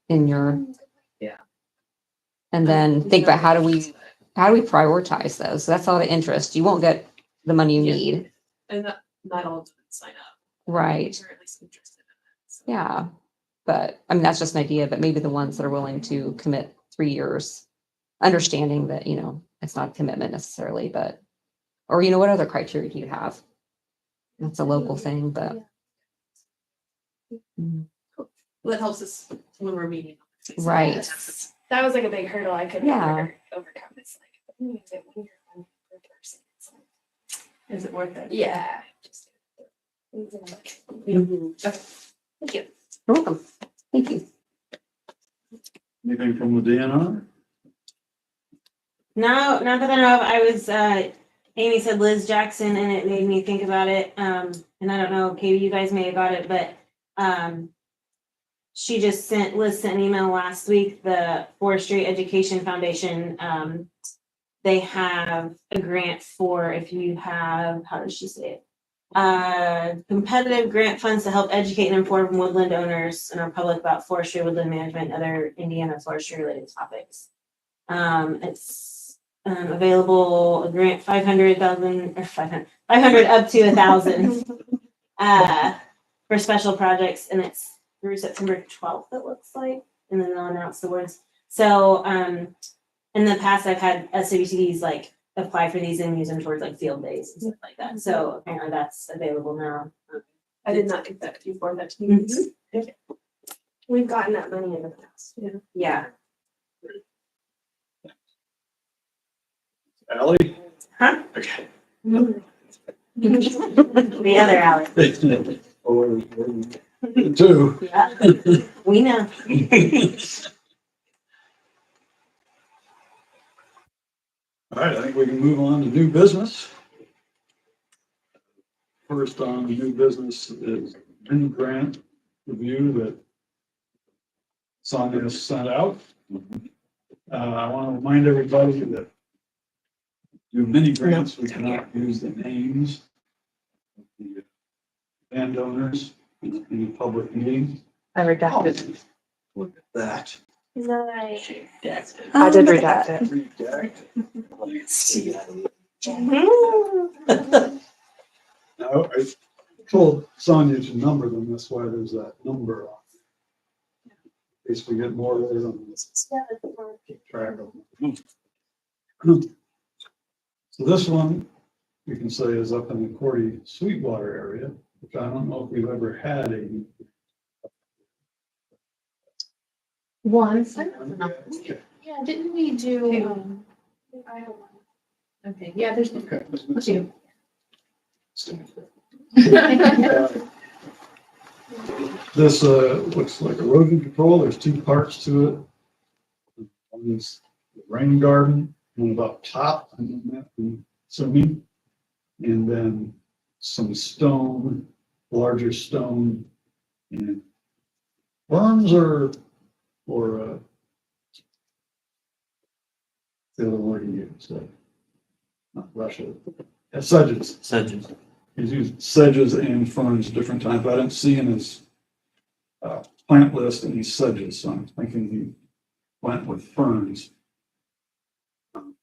in your. Yeah. And then think about how do we prioritize those? So that's a lot of interest. You won't get the money you need. And not all of them sign up. Right. Or at least interested in it. So. Yeah. But I mean, that's just an idea, but maybe the ones that are willing to commit 3 years, understanding that, you know, it's not a commitment necessarily, but, or, you know, what other criteria do you have? That's a local thing, but. Well, it helps us when we're meeting. Right. That was like a big hurdle I couldn't Yeah. overcome. It's like, is it when you're on per person? It's like, Is it worth it? yeah. Thank you. You're welcome. Thank you. Anything from the DNR? No, not that I know of. I was, Amy said Liz Jackson and it made me think about it. And I don't know, Katie, you guys may have got it, but, Liz sent an email last week, the Forestry Education Foundation, they have a grant for, if you have, how does she say it? Competitive grant funds to help educate and inform woodland owners and our public about forestry, woodland management, and other Indiana forestry related topics. It's available, a grant 500,000 or 500 up to 1,000 for special projects, and it's through September 12th, it looks like, and then they'll announce the words. So in the past, I've had SWCDs like apply for these and use them towards like field days and stuff like that. So apparently that's available now. I did not get that. Could you forward that to me? Okay. We've gotten that money in the past. Yeah. Ally? Huh? Okay. The other alley. Or 2. Yeah. We know. All right, I think we can move on to new business. First on the new business is mini grant review that Sonia sent out. I want to remind everybody that do mini grants, we cannot use the names of the landowners in the public meeting. I redacted. Look at that. Nice. I did redact it. Now, I told Sonia to number them, that's why there's that number on. In case we get more later on this. Keep track of them. So this one, we can say is up in the Cordy Sweetwater area, which I don't know if we've ever had a. Once. Okay. Yeah, didn't we do, okay, yeah, there's Okay. two. This looks like erosion control. There's 2 parts to it. One is the rain garden, one about top, I'm assuming, and then some stone, larger stone, and Worms or the other word he used, not Russia, sedges. Sedges. He's used sedges and ferns different times. I didn't see in his plant list any sedges, so I'm thinking he went with ferns. And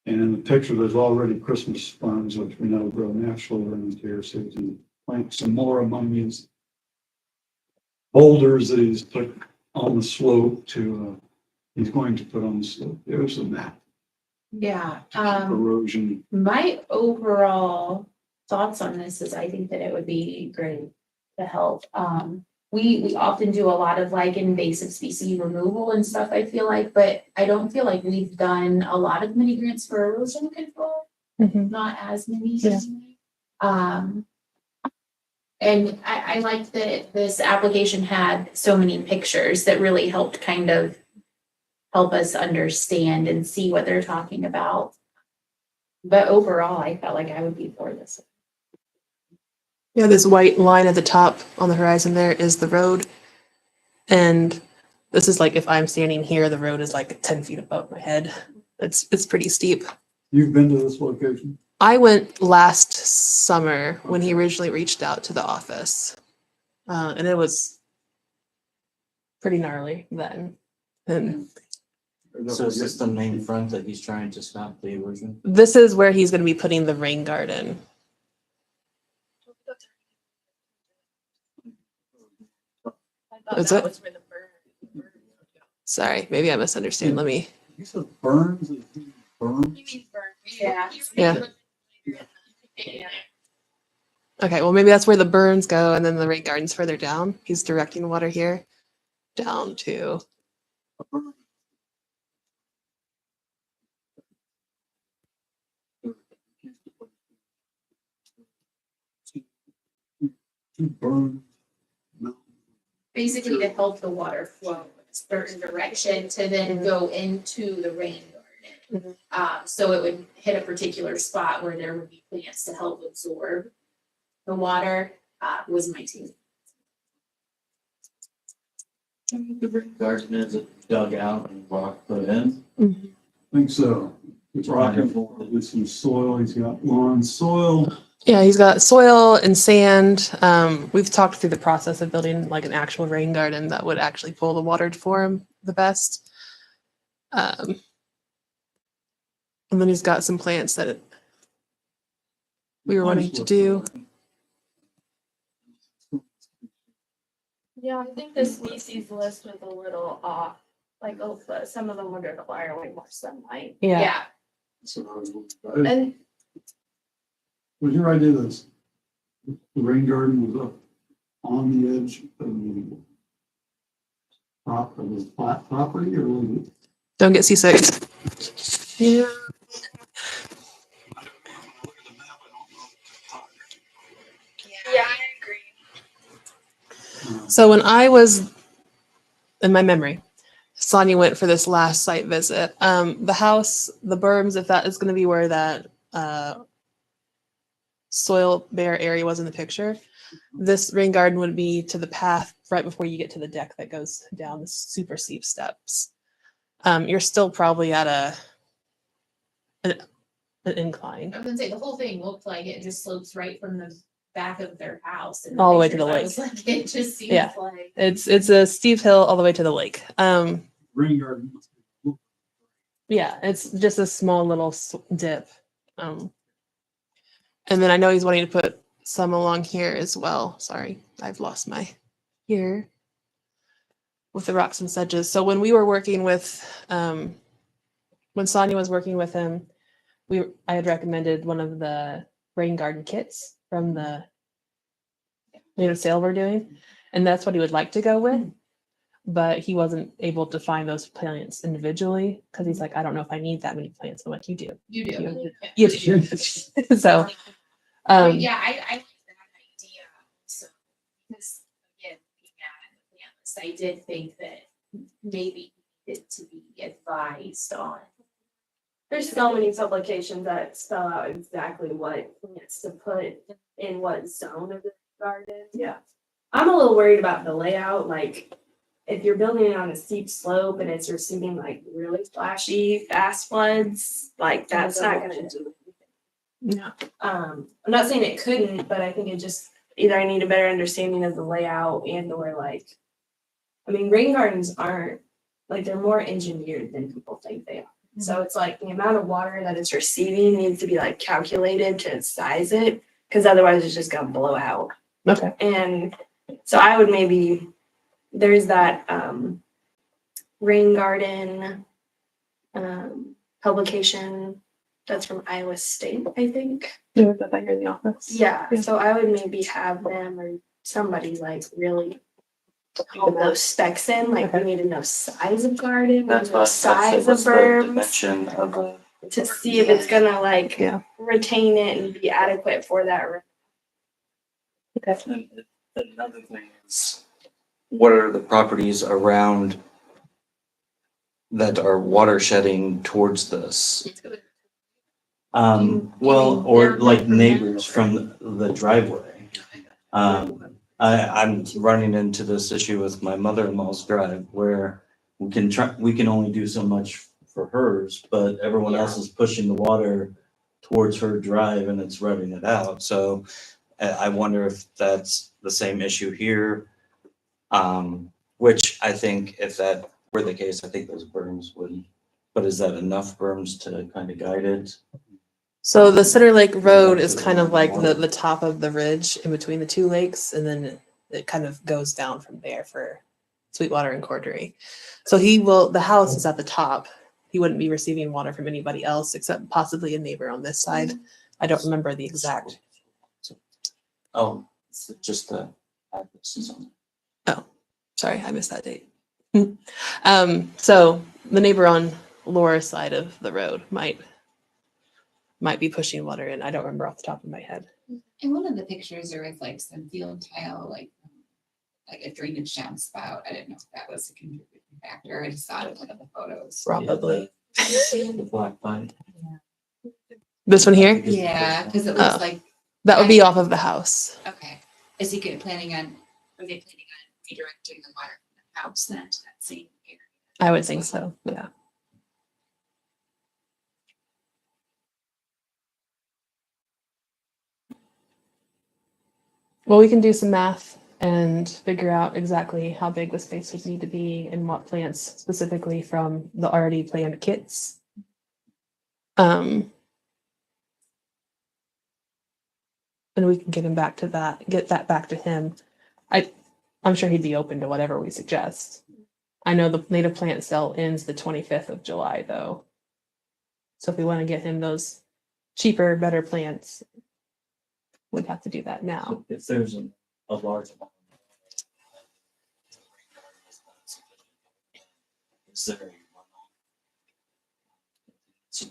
in the picture, there's already Christmas ferns, which we know grow naturally around here, so he can plant some more among these boulders that he's put on the slope he's going to put on the slope. There's a map. Yeah, Erosion. my overall thoughts on this is I think that it would be great to help. We often do a lot of like invasive species removal and stuff, I feel like, but I don't feel like we've done a lot of mini grants for erosion control, not as many. Yeah. And I like that this application had so many pictures that really helped kind of help us understand and see what they're talking about. But overall, I felt like I would be for this. Yeah, this white line at the top on the horizon there is the road. And this is like if I'm standing here, the road is like 10 feet above my head. It's pretty steep. You've been to this location? I went last summer when he originally reached out to the office. And it was pretty gnarly then. And So is this the main front that he's trying to stop the erosion? this is where he's going to be putting the rain garden. Is it? Sorry, maybe I misunderstood. Let me. You said burns? Burns? Yeah. Yeah. Okay, well, maybe that's where the burns go, and then the rain garden's further down. He's directing water here down to. Burns. Basically to help the water flow in a certain direction to then go into the rain garden. So it would hit a particular spot where there would be plants to help absorb the water, was my team. The rain garden is dug out and rock put in. I think so. It's rocking with some soil. He's got lawn soil. Yeah, he's got soil and sand. We've talked through the process of building like an actual rain garden that would actually pull the water for him the best. And then he's got some plants that we were wanting to do. Yeah, I think the species list was a little off. Like, some of them would require way more sunlight. Yeah. And Was your idea that the rain garden was up on the edge of the flat property, or was it? Don't get seasick. Yeah. yeah, I agree. So when I was, in my memory, Sonia went for this last site visit. The house, the berms, if that is going to be where that soil bare area was in the picture, this rain garden would be to the path right before you get to the deck that goes down the super steep steps. You're still probably at an incline. I was gonna say, the whole thing looked like it just slopes right from the back of their house. And All the way to the I lake. was like, it just seems Yeah. like. It's a steep hill all the way to the lake. Rain garden. Yeah, it's just a small little dip. And then I know he's wanting to put some along here as well. Sorry, I've lost my here with the rocks and sedges. So when we were working with, when Sonia was working with him, I had recommended one of the rain garden kits from the sale we're doing, and that's what he would like to go with. But he wasn't able to find those plants individually because he's like, I don't know if I need that many plants. I'm like, you do. You do. You do. So, Yeah, I like that idea. So, because again, looking at the plan list, I did think that maybe it to be advised on. There's so many publications that spell out exactly what plants to put in what zone of the garden. Yeah. I'm a little worried about the layout, like if you're building it on a steep slope and it's receiving like really flashy fast floods, like that's not gonna do anything. No. I'm not saying it couldn't, but I think it just, either I need a better understanding of the layout and or like, I mean, rain gardens aren't, like, they're more engineered than people think they are. So it's like the amount of water that it's receiving needs to be like calculated to size it, because otherwise it's just gonna blow out. Okay. And so I would maybe, there's that rain garden publication that's from Iowa State, I think. Yeah, we've got that here in the office. Yeah, so I would maybe have them or somebody like really hold those specs in, like we need to know size of garden, That's what size of the berms, dimension of a. to see if it's gonna like Yeah. retain it and be adequate for that. And another thing is, what are the properties around that are water shedding towards this? Well, or like neighbors from the driveway. I'm running into this issue with my mother-in-law's drive where we can only do so much for hers, but everyone else is pushing the water towards her drive and it's running it out. So I wonder if that's the same issue here. Which I think if that were the case, I think those berms would, but is that enough berms to kind of guide it? So the Center Lake Road is kind of like the top of the ridge in between the two lakes, and then it kind of goes down from there for Sweetwater and Cordery. So the house is at the top. He wouldn't be receiving water from anybody else except possibly a neighbor on this side. I don't remember the exact. Oh, it's just the address is on. Sorry, I missed that date. So the neighbor on Laura's side of the road might be pushing water in. I don't remember off the top of my head. In one of the pictures, there was like some field tile, like a drainage downspout. I didn't know if that was a contributing factor. I just saw it in one of the photos. Probably. The black pipe. This one here? Yeah, because it looks Oh. like, That would be off of the house. okay. Is he planning on, are they planning on redirecting the water from the house then to that same area? I would think so, yeah. Well, we can do some math and figure out exactly how big the space would need to be and what plants specifically from the already planned kits. And we can get that back to him. I'm sure he'd be open to whatever we suggest. I know the native plant sale ends the 25th of July though. So if we want to get him those cheaper, better plants, we'd have to do that now. If there's a large amount. Is there a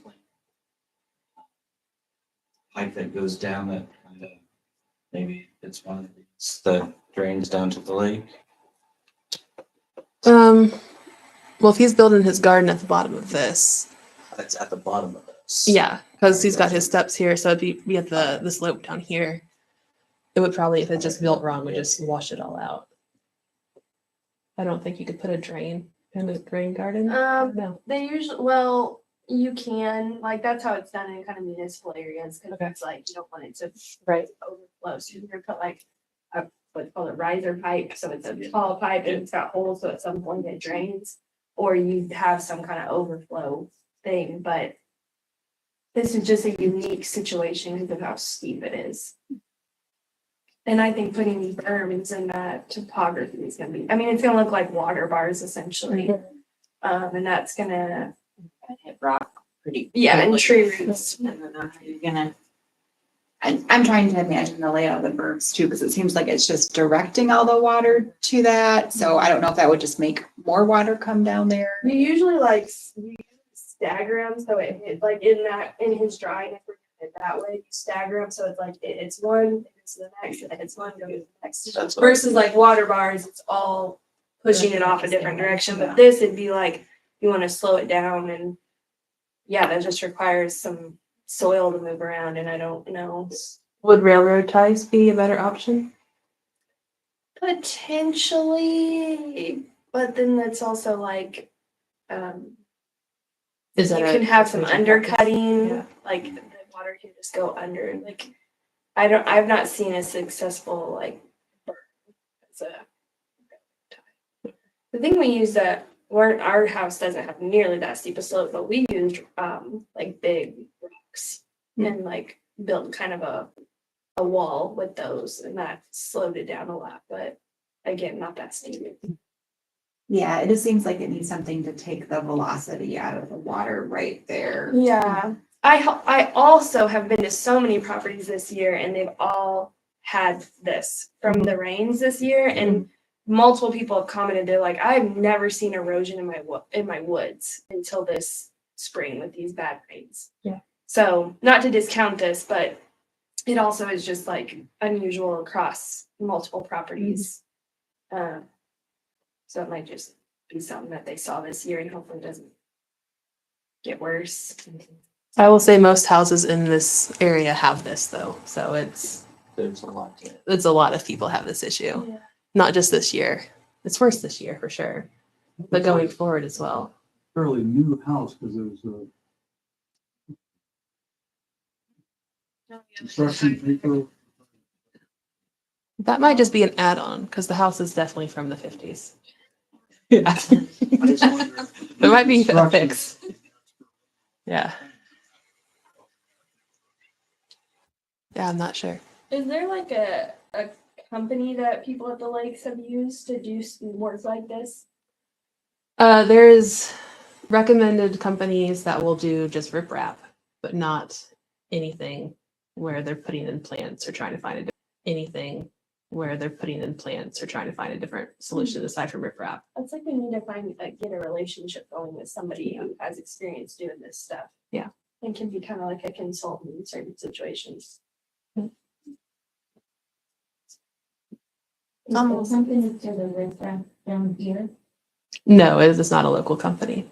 pipe that goes down that kind of, maybe it's one of these that drains down to the lake? Well, if he's building his garden at the bottom of this, That's at the bottom of this. yeah, because he's got his steps here, so it'd be at the slope down here. It would probably, if it just built wrong, would just wash it all out. I don't think you could put a drain in a rain garden. No. They usually, well, you can, like, that's how it's done in kind of municipal areas, because Okay. it's like, you don't want it to Right. overflow, so you're gonna put like what's called a riser pipe, so it's a tall pipe and it's got holes, so at some point it drains, or you have some kind of overflow thing, but this is just a unique situation because of how steep it is. And I think putting these berms in that topography is gonna be, I mean, it's gonna look like water bars essentially. And that's gonna Hit rock pretty. Yeah, and quickly. tree roots. I don't know how you're gonna. I'm trying to imagine the layout of the berms too, because it seems like it's just directing all the water to that. So I don't know if that would just make more water come down there. You usually like you stagger them, so it like in his drawing, if we're doing it that way, you stagger them, so it's like it's one, it's the next, and it's one, goes to the next. That's what- Versus like water bars, it's all pushing it off a different direction, but this would be like, you wanna slow it down and yeah, that just requires some soil to move around, and I don't know. Would railroad ties be a better option? Potentially, But then that's also like, Is you that can have some Yeah. undercutting, like the water can just go under, like, I've not seen a successful, like, burn. So, the thing we use our house doesn't have nearly that steep a slope, but we used, like big rocks and like built kind of a wall with those, and that slowed it down a lot, but again, not that steep. Yeah, it just seems like it needs something to take the velocity out of the water right there. Yeah, I also have been to so many properties this year, and they've all had this from the rains this year, and multiple people have commented. They're like, I've never seen erosion in my woods until this spring with these bad rains. Yeah. So not to discount this, but it also is just like unusual across multiple properties. So it might just be something that they saw this year, and hopefully it doesn't get worse. I will say most houses in this area have this though, so There's a lot to it. it's a lot of people have this issue. Yeah. Not just this year. It's worse this year for sure, but going forward as well. Fairly new house, because it was construction paper. That might just be an add-on because the house is definitely from the 50s. Yeah. I just wonder if- It might be a fix. Yeah. Yeah, I'm not sure. Is there like a company that people at the lakes have used to do work like this? There's recommended companies that will do just riprap, but not anything where they're putting in plants or trying to find a different solution aside from riprap. It's like we need to get a relationship going with somebody who has experience doing this stuff. Yeah. And can be kind of like a consultant in certain situations. Something to the riprap down here. No, it is not a local company.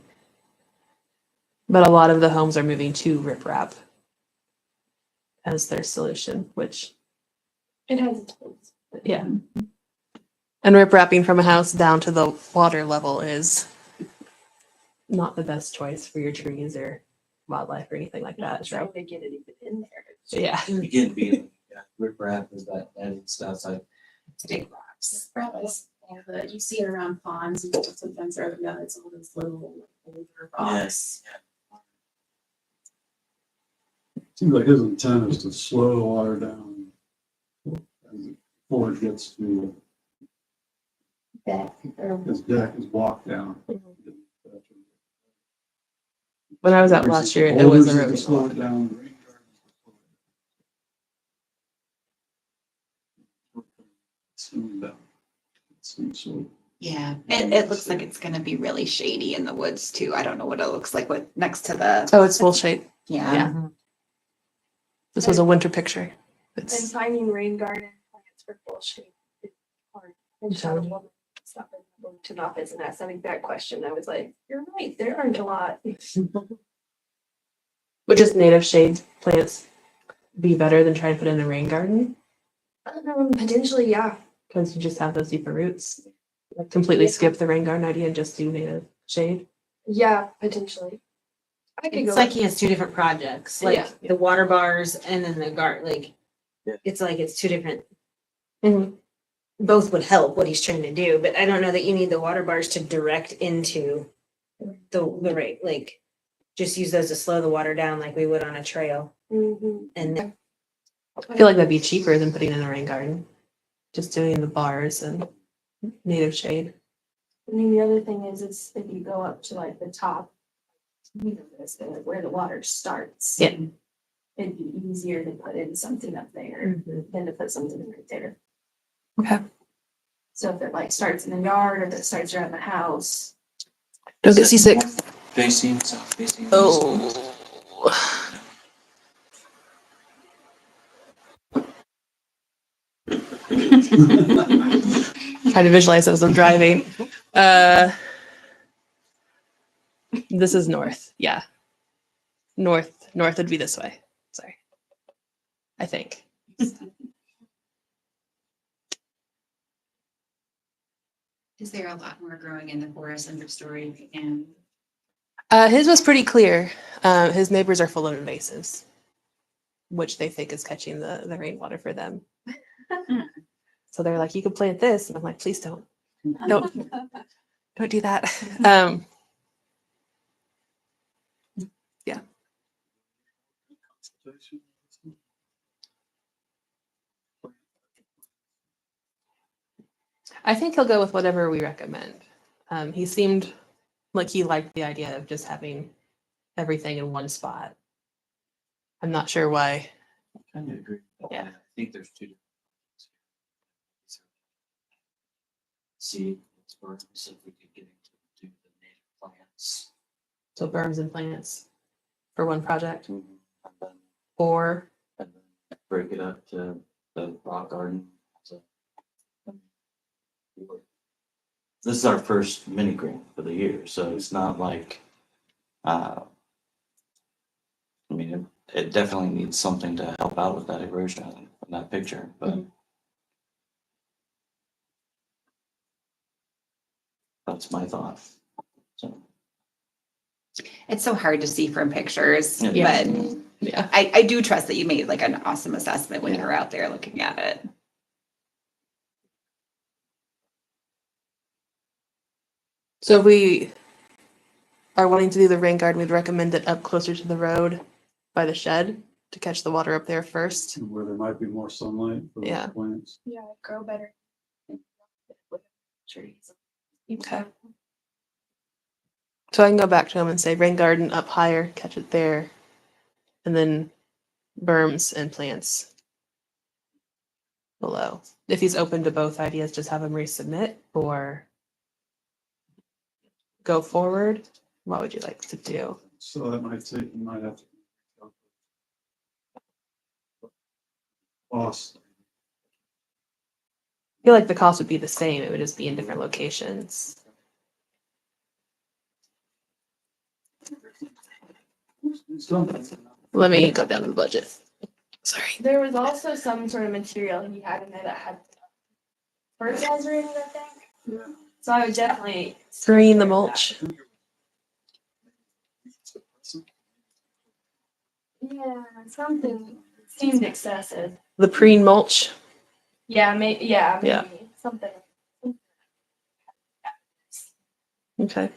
But a lot of the homes are moving to riprap as their solution, which, It has its place. yeah. And riprapping from a house down to the water level is not the best choice for your trees or wildlife or anything like that. So, Trying to get it even in there. yeah. Again, being, riprap is that added stuff, like, Big rocks. Rocks. Yeah, but you see it around ponds and sometimes it's all those little older rocks. Seems like his intent is to slow the water down before it gets to his deck, his walk down. When I was out last year, it was Boulders is to slow it erosion. down. Rain gardens to slow it down. Smooth down. So Yeah, it looks like it's gonna be really shady in the woods too. I don't know what it looks like next to the, Oh, it's full shade. yeah. Yeah. This was a winter picture. And It's finding rain garden plants for full shade is hard. And Challenging. to not visit and ask that exact question. I was like, you're right, there aren't a lot. would just native shade plants be better than trying to put in a rain garden? Potentially, yeah. Because you just have those deeper roots. Like completely skip the rain garden idea and just do native shade. Yeah, potentially. I could It's go. like he has two different projects, like Yeah. the water bars and then the like, Yeah. it's like it's two different. Mhm. Both would help what he's trying to do, but I don't know that you need the water bars to direct into the rate, like just use those to slow the water down like we would on a trail. Mhm. And then I feel like that'd be cheaper than putting in a rain garden. Just doing the bars and native shade. I mean, the other thing is if you go up to like the top, where the water starts. Yeah. It'd be easier to put in something up there than to put something right there. Okay. So if it like starts in the yard or if it starts around the house. Don't get seasick. facing, south facing. Oh. Trying to visualize as I'm driving. This is north. Yeah. North would be this way. Sorry. I think. Is there a lot more growing in the forest understory and His was pretty clear. His neighbors are full of invasives, which they think is catching the rainwater for them. So they're like, you could plant this. And I'm like, please don't do that. Yeah. I think he'll go with whatever we recommend. He seemed like he liked the idea of just having everything in one spot. I'm not sure why. I kind of agree. Yeah. I think there's two. See, it's worth so if we could get into do the native plants. So berms and plants for one project, And then, or and then break it up to the rock garden. So, this is our first mini grant for the year, so it's not like, I mean, it definitely needs something to help out with that erosion in that picture, but that's my thought. So, It's so hard to see from pictures, Yeah. but yeah. I do trust that you made like an awesome assessment when you were out there looking at it. So if we are wanting to do the rain garden, we'd recommend it up closer to the road by the shed to catch the water up there first. Where there might be more sunlight for Yeah. the plants. Yeah, grow better. Trees. Okay. So I can go back to him and say rain garden up higher, catch it there, and then berms and plants below. If he's open to both ideas, just have him resubmit or go forward. What would you like to do? So that might take, you might have to. Cost. I feel like the cost would be the same. It would just be in different locations. Let me go down to the budget. Sorry. There was also some sort of material he had in there that had fertilizer in it, I think. So I would definitely. Green the mulch. Yeah, something seemed excessive. The preen mulch. Yeah, maybe, Yeah. something. Okay.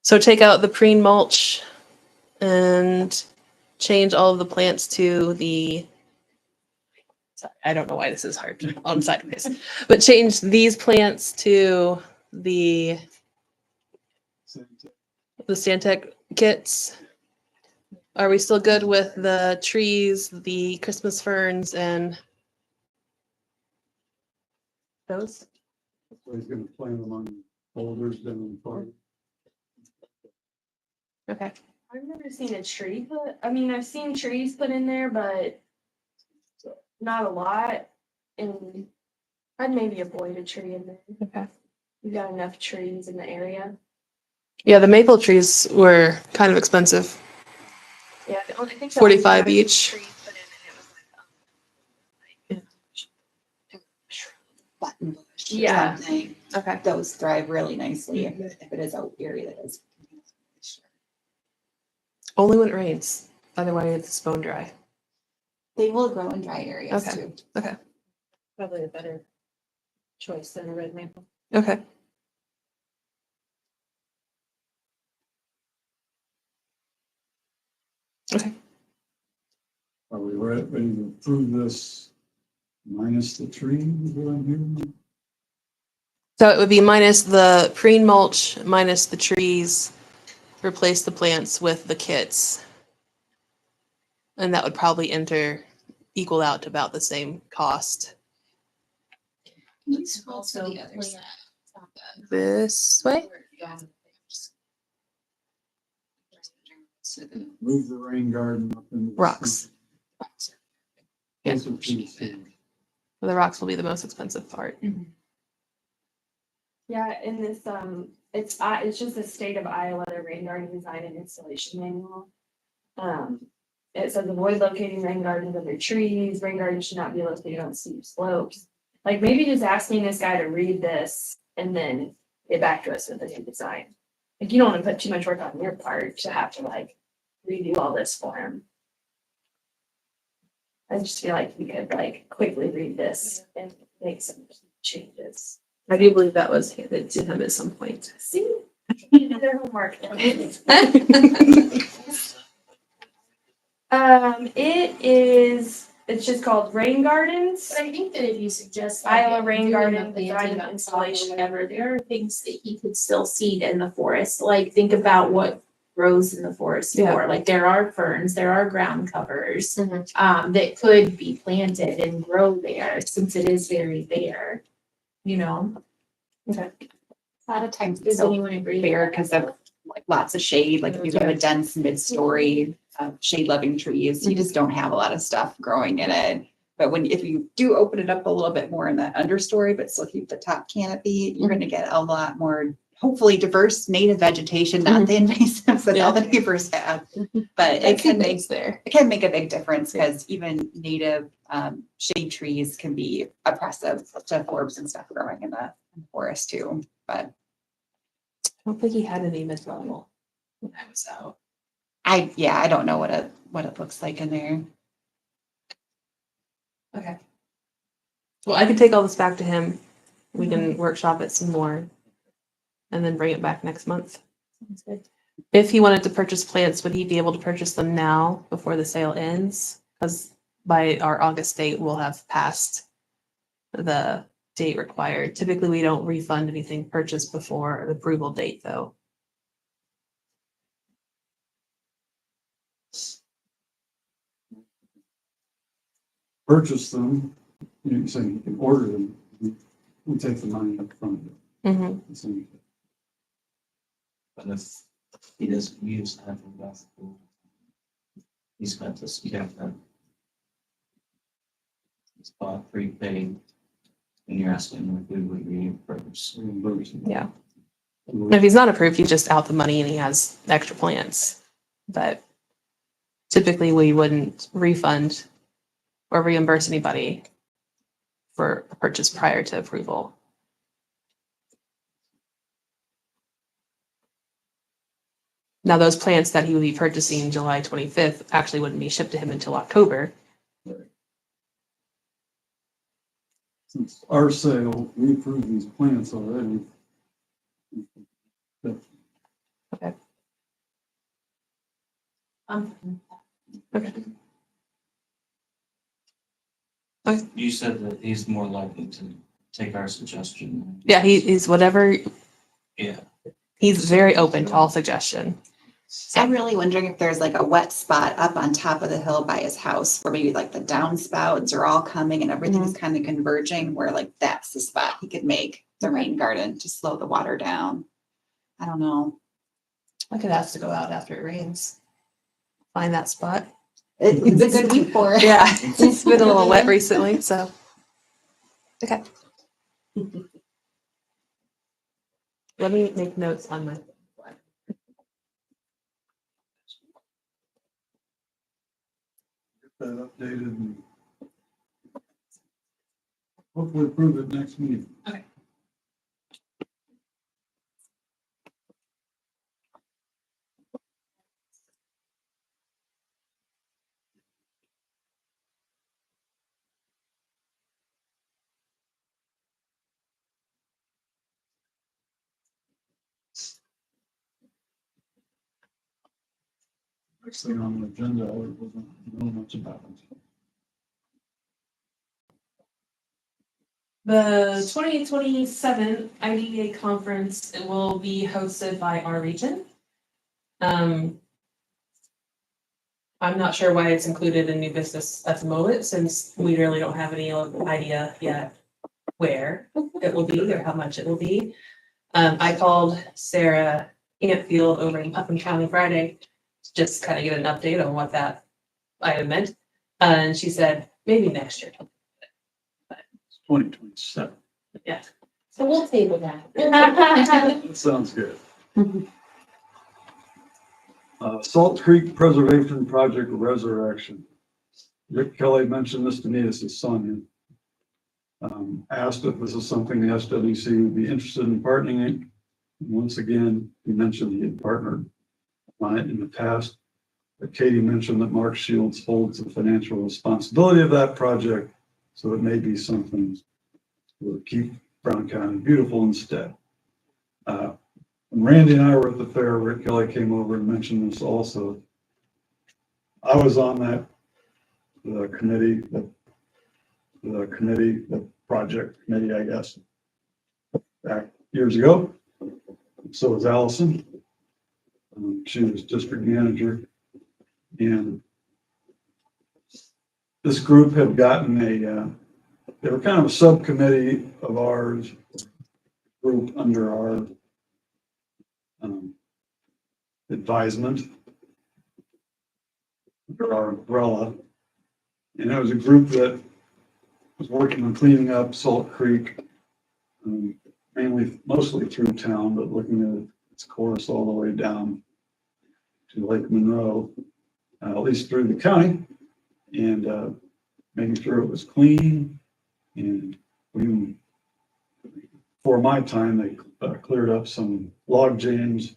So take out the preen mulch and change all of the plants to the. Sorry, I don't know why this is hard on sideways, but change these plants to the Stantec kits. Are we still good with the trees, the Christmas ferns, and those? So he's gonna plant them on boulders down in the park. Okay. I've never seen a tree put, I've seen trees put in there, but not a lot. And I'd maybe avoid a tree in there. Okay. You got enough trees in the area. Yeah, the maple trees were kind of expensive. Yeah, I think. 45 each. Button bush. or Yeah. something. Okay. Those thrive really nicely if it is an area that is. Only when it rains. Otherwise, it's bone dry. They will grow in dry areas Okay. too. Okay. Probably a better choice than a red maple. Okay. Okay. Are we ready to approve this minus the tree, is what I'm hearing? So it would be minus the preen mulch, minus the trees, replace the plants with the kits. And that would probably equal out to about the same cost. can you scroll to the other side? This way? So the Move the rain garden up in. Rocks. Yeah. Closer to the field. The rocks will be the most expensive part. Yeah, in this, it's just the state of Iowa, the rain garden design and installation manual. It says avoid locating rain gardens under trees, rain gardens should not be located on steep slopes. Like maybe just asking this guy to read this and then get back to us with a new design. Like, you don't want to put too much work on your part to have to like redo all this for him. I just feel like we could like quickly read this and make some changes. I do believe that was handed to him at some point. See? You do their homework. It's just called Rain Gardens. But I think that if you suggest. Iowa like, Rain doing Garden the design planting and of installation. whatever, there are things that he could still seed in the forest, like think about what grows in the forest Yeah. more, like there are ferns, there are ground covers. Mhm. That could be planted and grow there, since it is very bare, you know? A lot of times Does it's so anyone agree? bare because of like lots of shade, like if you have a dense mid-story, shade loving trees, you just don't have a lot of stuff growing in it. But if you do open it up a little bit more in the understory, but still keep the top canopy, you're gonna get a lot more, hopefully diverse native vegetation, not the invasives that all the neighbors have. But it can make a big difference because even native shade trees can be oppressive to forbs and stuff growing in the forest too. But I don't think he had any mid-level when I was out. I don't know what it looks like in there. Okay. Well, I can take all this back to him. We can workshop it some more and then bring it back next month. Sounds good. If he wanted to purchase plants, would he be able to purchase them now before the sale ends? Because by our August date, we'll have passed the date required. Typically, we don't refund anything purchased before the approval date, though. Purchase them, you can say you can order them, we take the money up front. Mm-hmm. But if he doesn't use natural gas, he's got this, you have to. It's bought prepaid, and you're asking if we would reimburse. Yeah. If he's not approved, he's just out the money and he has extra plants. But typically, we wouldn't refund or reimburse anybody for a purchase prior to approval. Now, those plants that he would be purchasing July 25th actually wouldn't be shipped to him until October. Since our sale, we approved these plants already. Okay. Okay. You said that he's more likely to take our suggestion. Yeah, he's whatever. Yeah. He's very open to all suggestion. I'm really wondering if there's like a wet spot up on top of the hill by his house where maybe like the downspouts are all coming and everything's kind of converging, where like that's the spot he could make the rain garden to slow the water down. I don't know. I could ask to go out after it rains. Find that spot. It's a good week for it. Yeah, it's been a little wet recently, so. Okay. Let me make notes on my. Get that updated and hopefully approve it next meeting. Okay. Next thing on the agenda, I wasn't know much about it. The 2027 IDA conference will be hosted by our region. I'm not sure why it's included in new business at the moment, since we really don't have any idea yet where it will be or how much it will be. I called Sarah Antfield over in Putnam County Friday to just kind of get an update on what that item meant. And she said, maybe next year. 2027. Yeah. So we'll table that. That sounds good. Salt Creek Preservation Project Resurrection. Rick Kelly mentioned this to me as his son. asked if this is something the SWC would be interested in partnering in. Once again, he mentioned he had partnered on it in the past. But Katie mentioned that Mark Shields holds the financial responsibility of that project, so it may be something that will keep Brown County beautiful instead. When Randy and I were at the fair, Rick Kelly came over and mentioned this also. I was on that project committee, I guess, back years ago. So was Allison. She was district manager. And this group had gotten they were kind of a subcommittee of ours, group under our advisement, under our umbrella. And it was a group that was working on cleaning up Salt Creek, mostly through town, but looking at its course all the way down to Lake Monroe, at least through the county, and making sure it was clean. And for my time, they cleared up some log jams.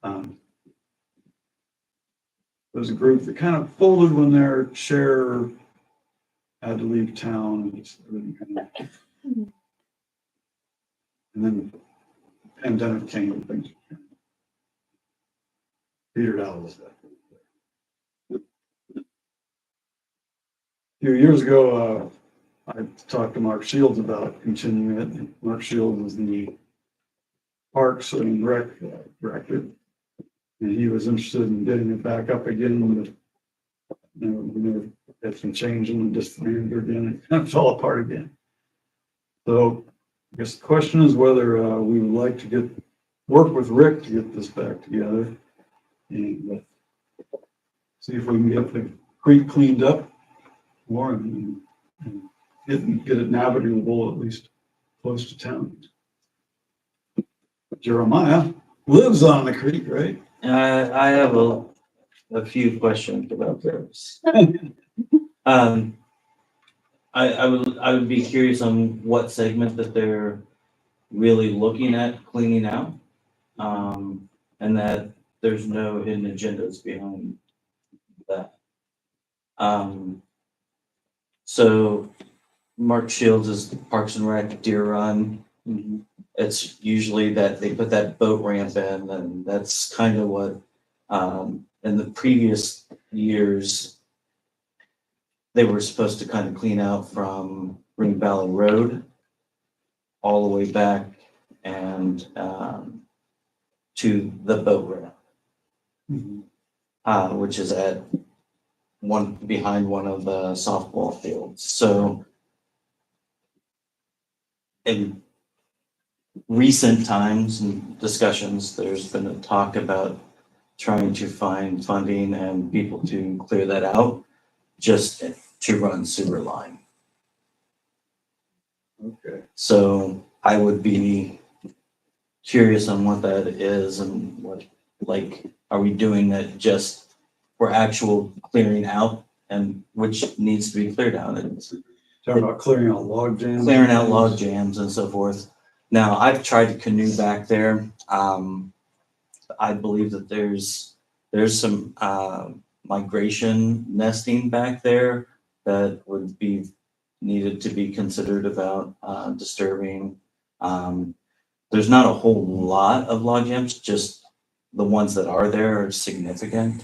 There was a group that kind of folded when their chair had to leave town, and then the pandemic came and things petered out a little bit. A few years ago, I talked to Mark Shields about continuing it. Mark Shields was the Parks and Rec director, and he was interested in getting it back up again. We had some change in the district manager again. It kind of fell apart again. So I guess the question is whether we would like to work with Rick to get this back together and see if we can get the creek cleaned up more and get it navigable, at least close to town. Jeremiah lives on the creek, right? I have a few questions about this. I would be curious on what segment that they're really looking at cleaning out, and that there's no hidden agendas behind that. So Mark Shields is Parks and Rec Deer Run. It's usually that they put that boat ramp in, and that's kind of what in the previous years they were supposed to kind of clean out from Green Valley Road all the way back and to the boat ramp, which is at behind one of the softball fields. So in recent times and discussions, there's been a talk about trying to find funding and people to clear that out just to run sewer line. Okay. So I would be curious on what that is and what, like, are we doing that just for actual clearing out, and which needs to be cleared out? It's Talking about clearing out log jams. clearing out log jams and so forth. Now, I've tried to canoe back there. I believe that there's some migration nesting back there that would be needed to be considered about disturbing. There's not a whole lot of log jams, just the ones that are there are significant.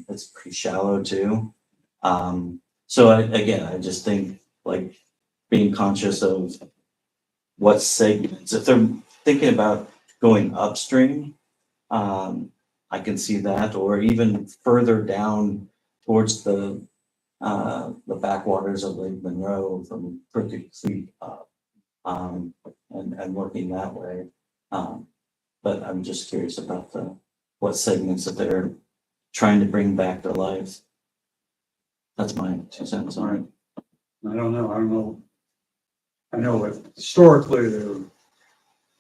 It's pretty shallow too. So I just think like being conscious of what segments, if they're thinking about going upstream, I can see that, or even further down towards the backwaters of Lake Monroe from Crooked Creek up, and working that way. But I'm just curious about what segments that they're trying to bring back to life. That's my 2 cents on it. I don't know. I know that historically they were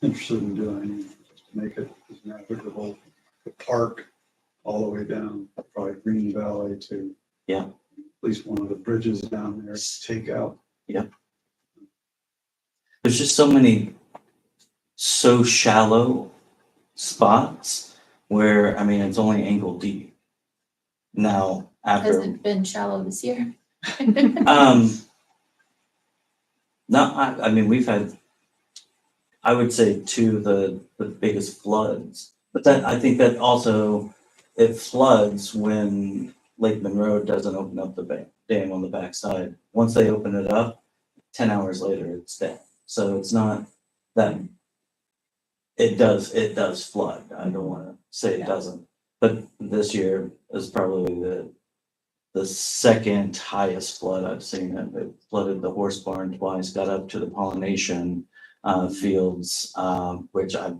interested in doing to make it as navigable, the park all the way down, probably Green Valley to at least one of the bridges down there to take out. Yeah. there's just so shallow spots where, I mean, it's only ankle deep. Now, Has after, it been shallow this year? no, I mean, we've had, I would say two of the biggest floods. But then I think that also it floods when Lake Monroe doesn't open up the dam on the backside. Once they open it up, 10 hours later, it's dead. So it's not that, it does flood. I don't want to say it doesn't. But this year is probably the second highest flood I've seen. It flooded the horse barn twice, got up to the pollination fields, which I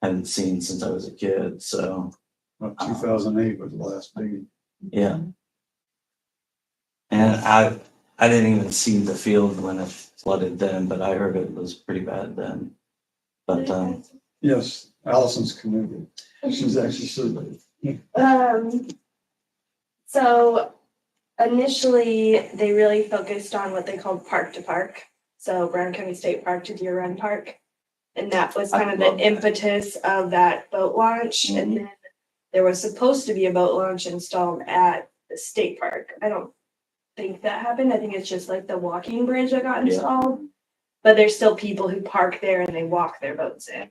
hadn't seen since I was a kid. So, 2008 was the last big. yeah. And I didn't even see the field when it flooded then, but I heard it was pretty bad then. But Yes, Allison's community. She's actually surveyed. So initially, they really focused on what they called park to park. So Brown County State Park to Deer Run Park. And that was kind of the impetus of that boat launch. And then there was supposed to be a boat launch installed at the state park. I don't think that happened. I think it's just like the walking bridge that got installed. But there's still people who park there and they walk their boats in.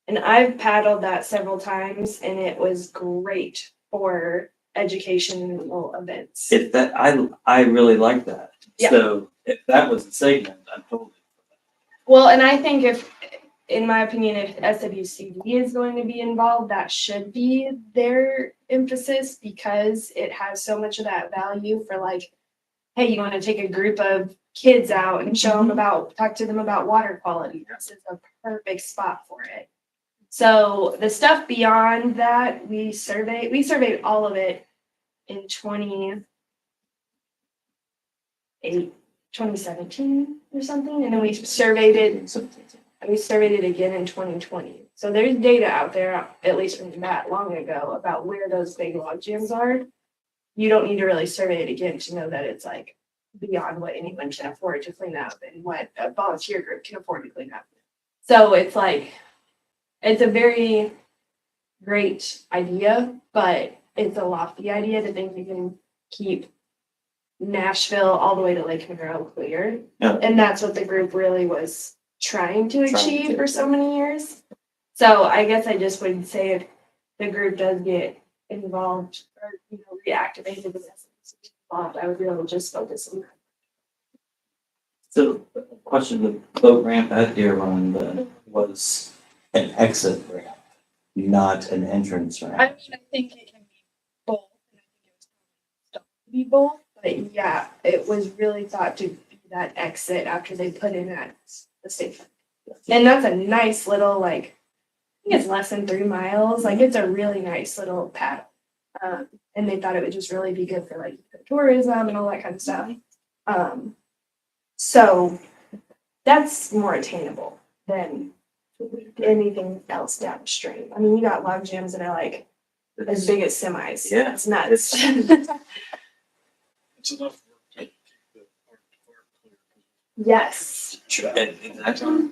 And I've paddled that several times and it was great for educational events. if that, I really like that. Yeah. So if that was the segment, I'm totally. Well, and I think if, in my opinion, if SWCD is going to be involved, that should be their emphasis because it has so much of that value for like, hey, you want to take a group of kids out and show them talk to them about water quality. This is a perfect spot for it. So the stuff beyond that, we surveyed all of it in 2017 or something, and then we surveyed it again in 2020. So there's data out there, at least from that long ago, about where those big log jams are. You don't need to really survey it again to know that it's like beyond what anyone can afford to clean up and what a volunteer group can afford to clean up. So it's like, it's a very great idea, but it's a lofty idea to think you can keep Nashville all the way to Lake Monroe clear. Yeah. And that's what the group really was trying to achieve for so many years. So I guess I just would say if the group does get involved or reactivated with involved, I would really just focus on that. So question, the boat ramp at Deer Run was an exit ramp, not an entrance ramp. I mean, I think it can be both. And I think it was thought to be both. But yeah, it was really thought to be that exit after they put in at the station. And that's a nice little, like, I think it's less than 3 miles. Like, it's a really nice little paddle. And they thought it would just really be good for, like, tourism and all that kind of stuff. So that's more attainable than anything else downstream. I mean, you got log jams that are, like, as big as semis. Yeah. It's nuts. It's enough work to keep the park clear. Yes. Exactly.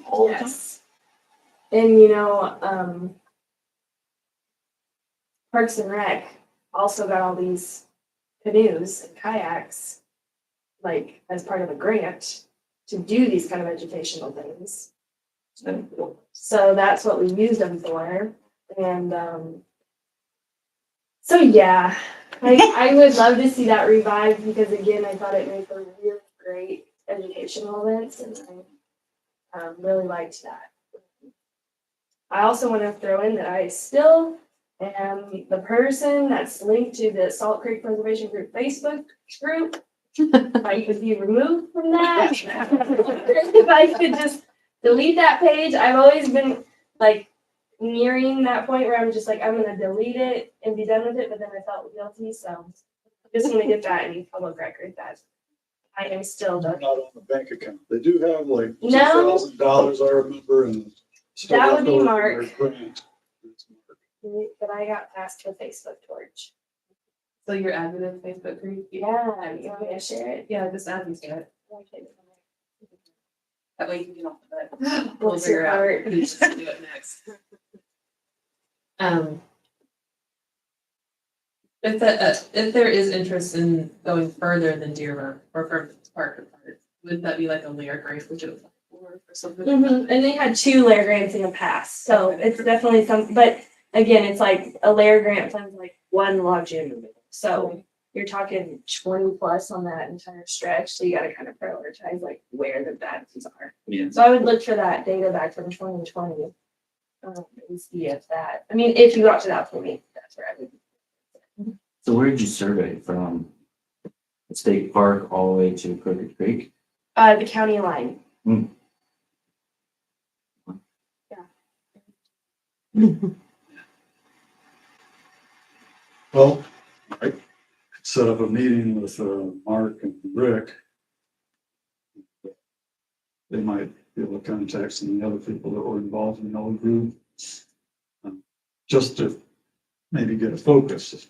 All the time. Yes. And Parks and Rec also got all these canoes and kayaks, like as part of a grant to do these kind of educational things. So that's what we used them for. And so yeah, I would love to see that revived because again, I thought it made for really great educational events and I really liked that. I also want to throw in that I still am the person that's linked to the Salt Creek Preservation Group Facebook group. If I could be removed from that, if I could just delete that page. I've always been like nearing that point where I'm just like, I'm going to delete it and be done with it, but then I felt guilty. So I'm just going to get that in public record that I am still Not the. on the bank account. They do have like No. $2,000, I remember, and. still That would be left over Mark. from their grant. But I got past the Facebook torch. So you're added in Facebook group? Yeah, you want me to share it? Yeah, just add me to it. Okay. That way you can get off of it. We'll Bless your figure out heart. who's to do it next. If there is interest in going further than Deer Run or from Parker Park, would that be like a layer grant we could apply for or something? And they had 2 layer grants in the past, so it's definitely but again, it's like a layer grant funds like 1 log jam removal. So you're talking 20 plus on that entire stretch, so you gotta kind of prioritize like where the boundaries are. Yeah. So I would look for that data back from 2020. And see if that, I mean, if you got to that point, that's where I would. So where did you survey from? State Park all the way to Crooked Creek? The county line. Well, I could set up a meeting with Mark and Rick. They might be able to contact some of the other people that were involved in the old group. Just to maybe get a focus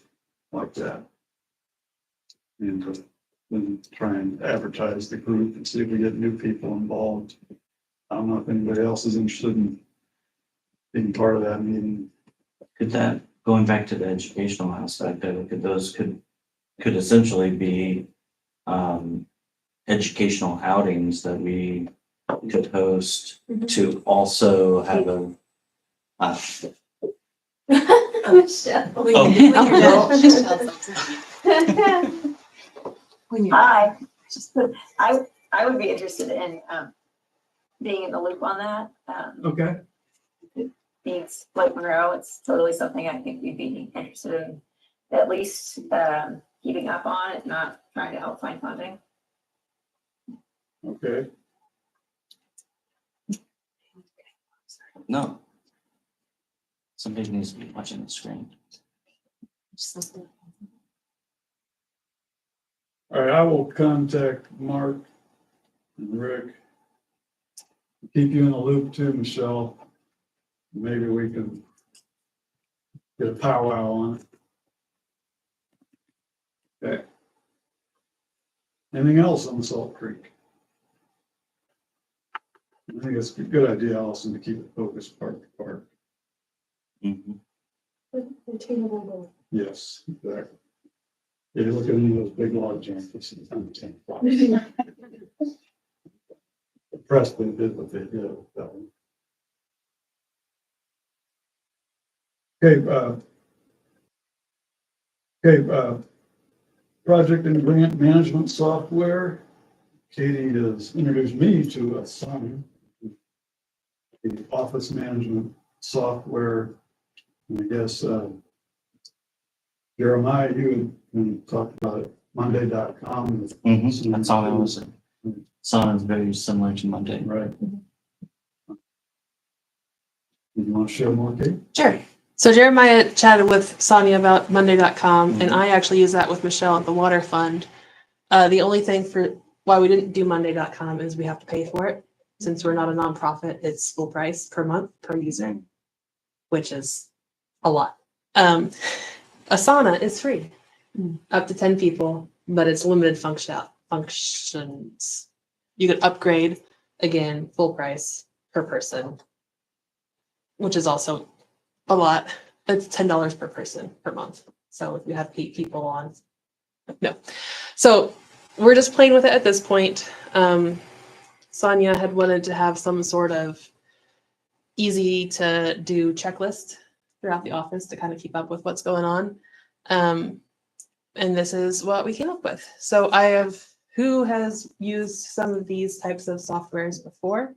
like that. And then try and advertise the group and see if we get new people involved. I don't know if anybody else is interested in being part of that meeting. Could that, going back to the educational aspect of it, could essentially be educational outings that we could host to also have a Michelle. Hi. I would be interested in being in the loop on that. Okay. Being like Monroe, it's totally something I think we'd be interested in at least keeping up on, if not trying to help find funding. Okay. no. Somebody needs to be watching the screen. All right, I will contact Mark and Rick. Keep you in the loop too, Michelle. Maybe we can get a powwow on it. Okay. Anything else on Salt Creek? I think it's a good idea, Allison, to keep it focused park to park. Yes, exactly. Yeah, look at any of those big log jams. Impressed they did what they did with that one. Project and grant management software. Katie has introduced me to Asana, the office management software. And I guess Jeremiah, you had talked about it, Monday.com. That's all I was saying. Sounds very similar to Monday. Right. You want to share more, Kate? Sure. So Jeremiah chatted with Sonia about Monday.com, and I actually use that with Michelle at the Water Fund. The only thing for why we didn't do Monday.com is we have to pay for it. Since we're not a nonprofit, it's full price per month per user, which is a lot. Asana is free, up to 10 people, but it's limited functions. You could upgrade, again, full price per person, which is also a lot. It's $10 per person per month. So if you have 8 people on, no. So we're just playing with it at this point. Sonia had wanted to have some sort of easy to do checklist throughout the office to kind of keep up with what's going on. And this is what we came up with. So who has used some of these types of softwares before?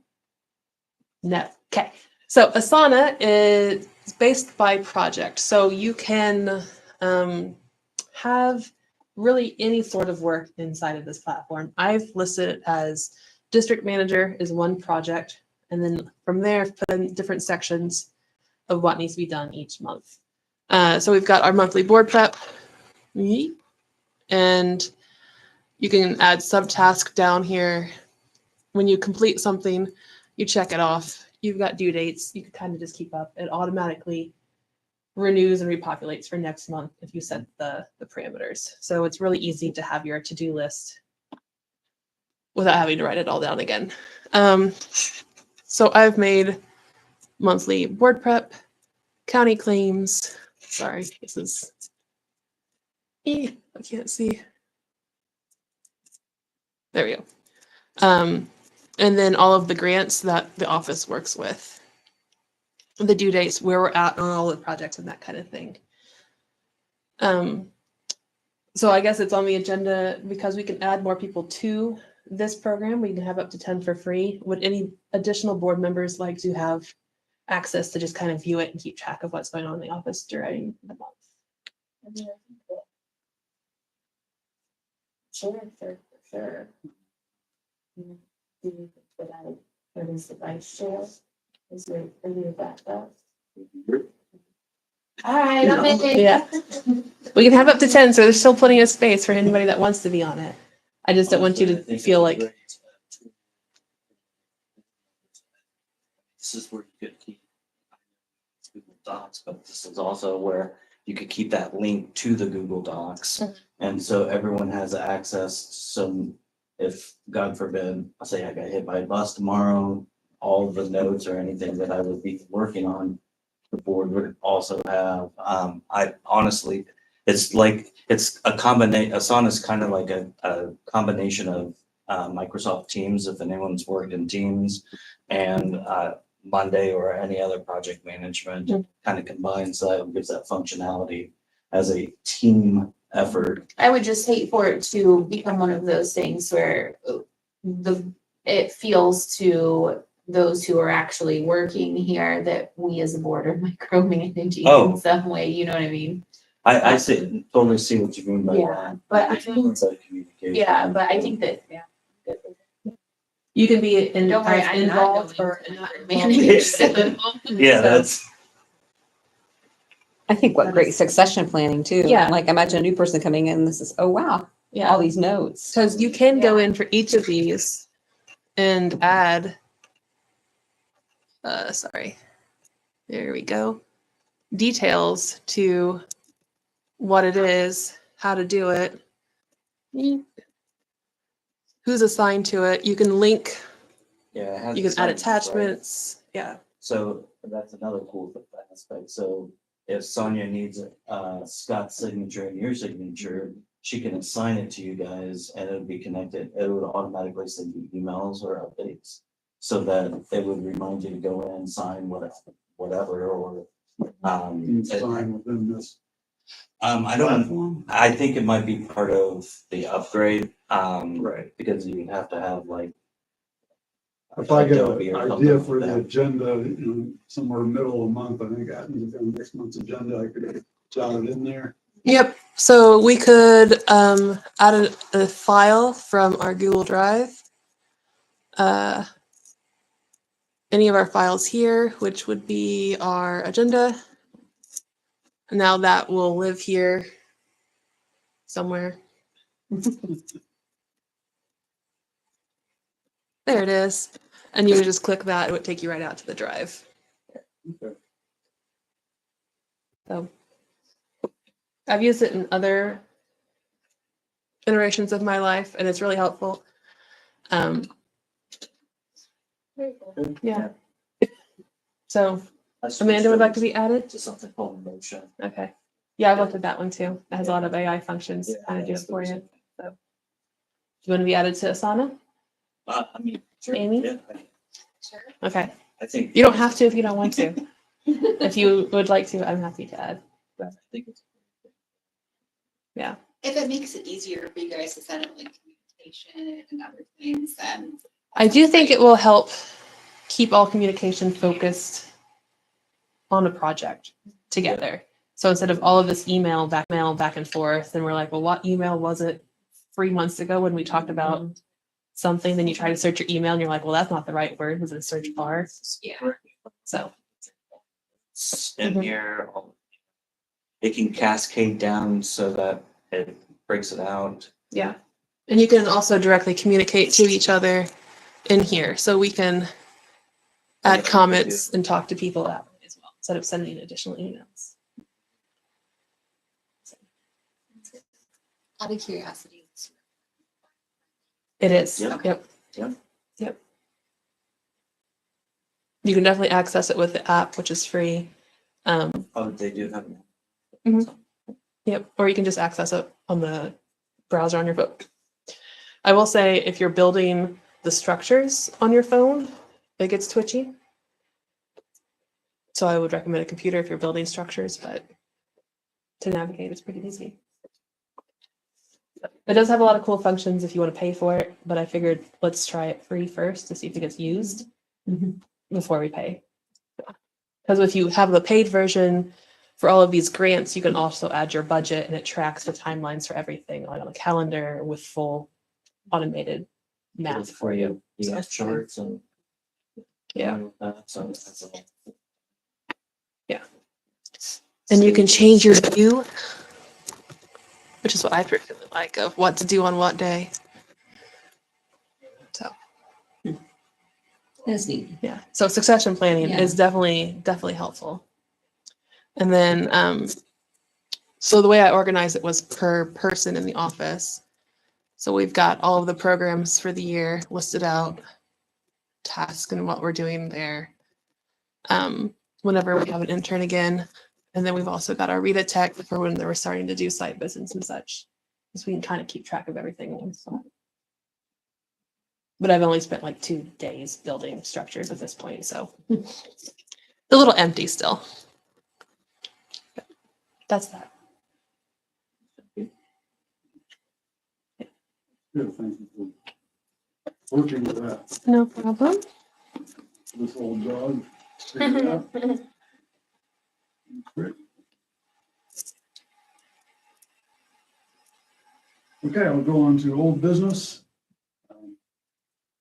No. Okay. So Asana is based by project. So you can have really any sort of work inside of this platform. I've listed it as district manager is one project. And then from there, put in different sections of what needs to be done each month. So we've got our monthly board prep. And you can add subtask down here. When you complete something, you check it off. You've got due dates. You can kind of just keep up. It automatically renews and repopulates for next month if you set the parameters. So it's really easy to have your to-do list without having to write it all down again. So I've made monthly board prep, county claims. Sorry, this is. I can't see. There we go. And then all of the grants that the office works with, the due dates, where we're at on all the projects and that kind of thing. So I guess it's on the agenda because we can add more people to this program. We can have up to 10 for free. Would any additional board members like to have access to just kind of view it and keep track of what's going on in the office during the month? Sure. What is the vice chair? Is there any of that stuff? All right, I'm in. Yeah. We can have up to 10, so there's still plenty of space for anybody that wants to be on it. I just don't want you to feel like, This is where you could keep Google Docs, but this is also where you could keep that link to the Google Docs. And so everyone has access to some, if God forbid, I'll say I got hit by a bus tomorrow, all the notes or anything that I would be working on, the board would also have. I honestly, it's a combination. Asana is kind of like a combination of Microsoft Teams, if anyone's worked in Teams, and Monday or any other project management kind of combines that and gives that functionality as a team effort. I would just hate for it to become one of those things where it feels to those who are actually working here that we as a board are micromanaging in some way, you know what I mean? I totally see what you mean by Yeah, that. but I It's think- more about communication. Yeah, but I think that, you can be in, Don't worry, as I'm not involved going or to not manage. involved. Yeah, that's. I think what great succession planning too. Yeah. Like imagine a new person coming in, this is, oh wow, Yeah. all these notes. Because you can go in for each of these and add, sorry, there we go, details to what it is, how to do it, who's assigned to it. You can link, Yeah, it has you can add assignments, right? attachments. Yeah. So that's another cool aspect. So if Sonia needs Scott's signature and your signature, she can assign it to you guys and it would be connected. It would automatically send you emails or updates so that it would remind you to go in, sign whatever, or Sign within this. I think it might be part of the upgrade, Right. because you have to have like. If I get Adobe an or idea something for like the that. agenda, somewhere middle of the month, I think that next month's agenda, I could jot it in there. Yep. So we could add a file from our Google Drive. Any of our files here, which would be our agenda. And now that will live here somewhere. There it is. And you would just click that, it would take you right out to the drive. So I've used it in other iterations of my life and it's really helpful. Yeah. So Amanda would like to be added? To something called Motion. Okay. Yeah, I looked at that one too. It has a lot of AI functions to kind of do it for you. So do you want to be added to Asana? I mean, sure. Amy? Yeah, Okay. I think. You don't have to if you don't want to. If you would like to, I'm happy to add. I think it's. Yeah. If it makes it easier for you guys to set up like communication and other things, then. I do think it will help keep all communication focused on a project together. So instead of all of this email back and forth, and we're like, well, what email was it 3 months ago when we talked about something? Then you try to search your email and you're like, well, that's not the right word. Was it a search bar? Yeah. So. In here, it can cascade down so that it breaks it out. Yeah. And you can also directly communicate to each other in here. So we can add comments and talk to people that way as well, instead of sending additional emails. Out of curiosity. It is. Yep. Yep. Yep. Yep. You can definitely access it with the app, which is free. Oh, they do have. Yep. Or you can just access it on the browser on your phone. I will say if you're building the structures on your phone, it gets twitchy. So I would recommend a computer if you're building structures, but to navigate it's pretty easy. It does have a lot of cool functions if you want to pay for it, but I figured let's try it free first to see if it gets used before we pay. Because if you have the paid version for all of these grants, you can also add your budget and it tracks the timelines for everything like on a calendar with full automated math for you. You have charts and. Yeah. So that's all. Yeah. And you can change your view, which is what I particularly like, of what to do on what day. So That's neat. yeah. So succession planning Yeah. is definitely helpful. And then so the way I organized it was per person in the office. So we've got all of the programs for the year listed out, tasks and what we're doing there. Whenever we have an intern again. And then we've also got our RITA tech for when they were starting to do site visits and such. So we can kind of keep track of everything in one spot. But I've only spent like 2 days building structures at this point, so it's a little empty still. But that's that. Good, thank you for working with that, No problem. this old dog. Figure it out. Great. Okay, I'll go on to old business.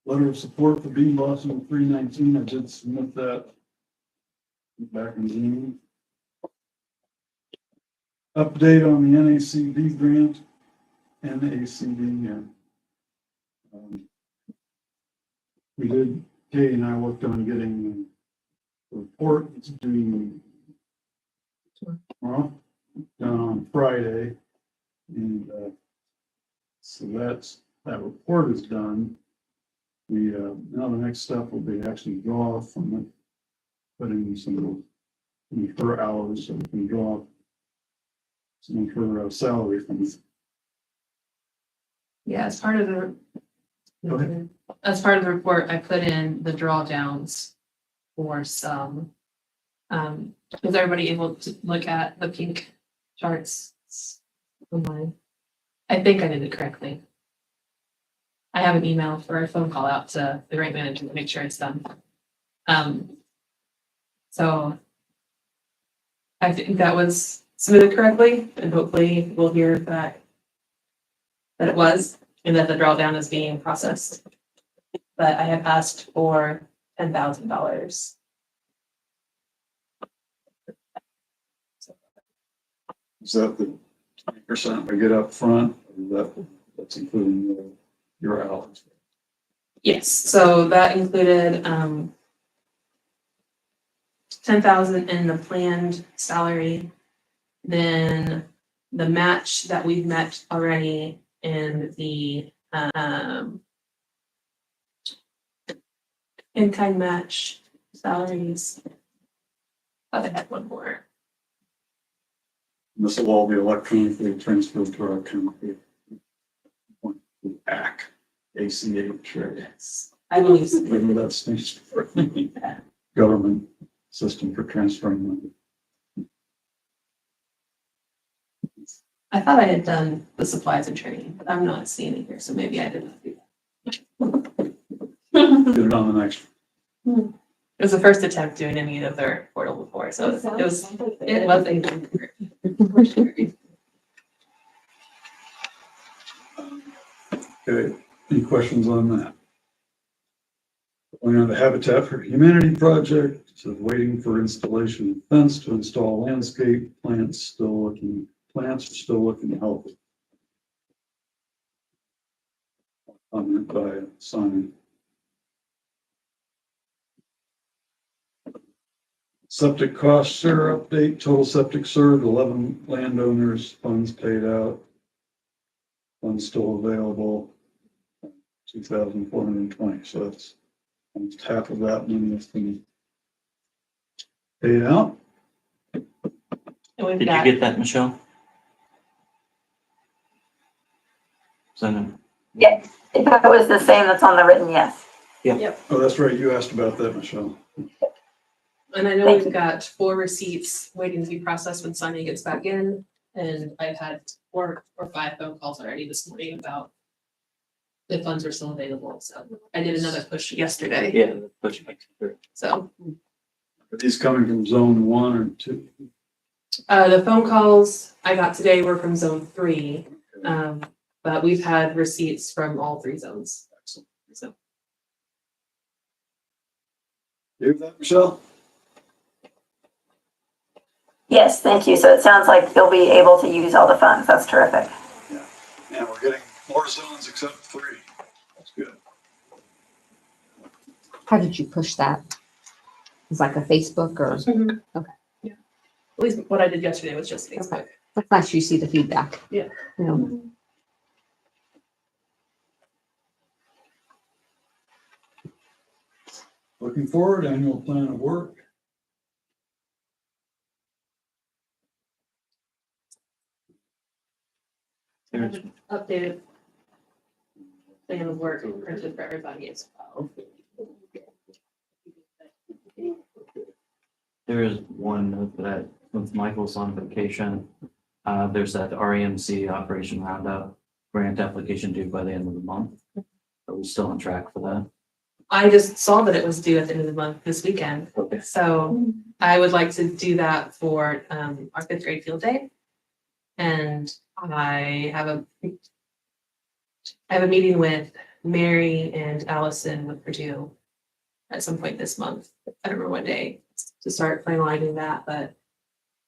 Letter of support for Bean Blossom 319, I did submit that back in June. Update on the NACD grant, NACD, yeah. We did, Kay and I worked on getting the report, it's due tomorrow, done on Friday. And so that report is done. We, now the next step will be actually draw from it, putting some per hours so we can draw some per salary from it. Yeah, as part of the Go ahead. as part of the report, I put in the drawdowns for some. Was everybody able to look at the pink charts online? I think I did it correctly. I have an email for a phone call out to the grant manager to make sure it's done. So I think that was submitted correctly, and hopefully we'll hear back that it was, and that the drawdown is being processed. But I have asked for $10,000. Is that the 20% we get up front, or that's including your hours? Yes, so that included 10,000 in the planned salary, then the match that we've met already, and the in-kind match salaries. Oh, I had one more. This will all be electronically transferred to our account. ACH, right? Yes, I believe so. Whatever that stands for. Government system for transferring money. I thought I had done the supplies and training, but I'm not seeing it here, so maybe I did not do that. Get it on the next. It was the first attempt doing any of their portal before, so it was for sure. Okay, any questions on that? Going on the Habitat for Humanity project, so waiting for installation of fence to install landscape, plants are still looking healthy. Comment by Simon. Septic cost share update, total septic served, 11 landowners, funds paid out. Funds still available. 2,420, so that's almost half of that money that's been paid out. And we've Did you got, get that, Michelle? So, Yeah, if that was the same that's on the written, yes. Oh, that's right, you asked about that, Michelle. and I know Thank we've you. got 4 receipts waiting to be processed when Sonia gets back in. And I've had 4 or 5 phone calls already this morning about the funds are still available. So I did another push yesterday. yeah, push back to through. So Are these coming from zone 1 or 2? the phone calls I got today were from zone 3. But we've had receipts from all 3 zones. So You hear that, Michelle? Yes, thank you. So it sounds like you'll be able to use all the funds. That's terrific. And we're getting more zones except 3. That's good. How did you push that? It's like a Facebook or, okay. Yeah. At least what I did yesterday was just Facebook. that's nice you see the feedback. Yeah. You know, Looking forward, annual plan of work. There's Updated plan of work printed for everybody as well. There is one note that with Michael's on vacation, there's that REMC Operation Roundup grant application due by the end of the month. Are we still on track for that? I just saw that it was due at the end of the month this weekend. Okay. So I would like to do that for our 5th grade field day. And I have a meeting with Mary and Allison with Purdue at some point this month. I don't remember what day to start finalizing that, but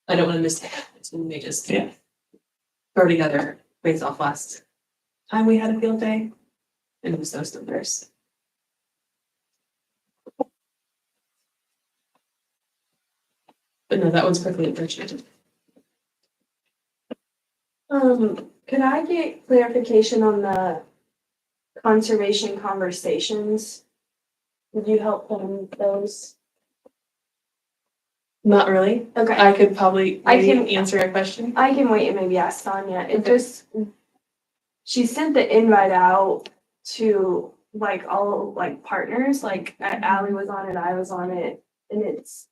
I don't want to miss it. So we may just throw together based off last time we had a field day and it was those numbers. But no, that one's quickly appreciated. Could I get clarification on the conservation conversations? Would you help them those? Not really. Okay. I could probably I maybe can- answer a question. I can wait and maybe ask Sonia. It just, she sent the invite out to like all like partners, like Allie was on it, I was on it, and it's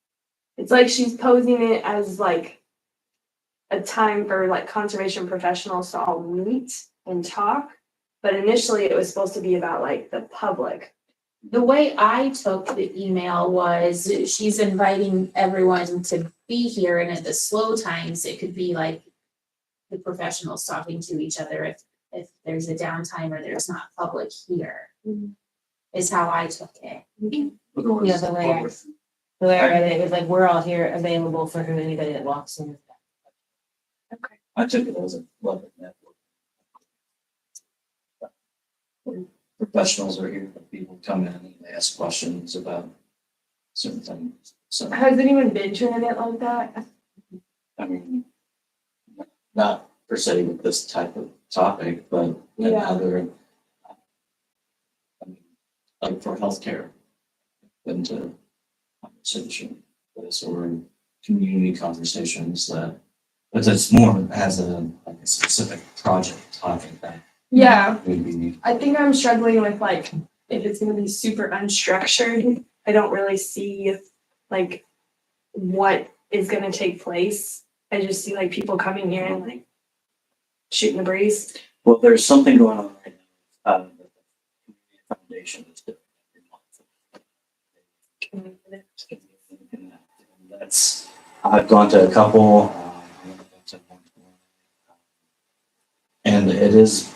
like she's posing it as like a time for like conservation professionals to all meet and talk. But initially it was supposed to be about like the public. The way I took the email was she's inviting everyone to be here, and at the slow times, it could be like the professionals talking to each other if there's a downtime or there's not public here, is how I took it. Yeah, the way I read it was like, we're all here available for anybody that walks in. I took it as a public network. Professionals are here, people come in and they ask questions about certain things. So, Has anyone been to an event like that? I mean, not per se with this type of topic, but in Yeah. other, I mean, like for healthcare, been to conversation with us or in community conversations that, but it's more as a, like a specific project topic that Yeah. would be. I think I'm struggling with like, if it's gonna be super unstructured, I don't really see like what is gonna take place. I just see like people coming here and like shooting the breeze. Well, there's something going on right now. The community foundation is doing every month. And that's, I've gone to a couple, and it is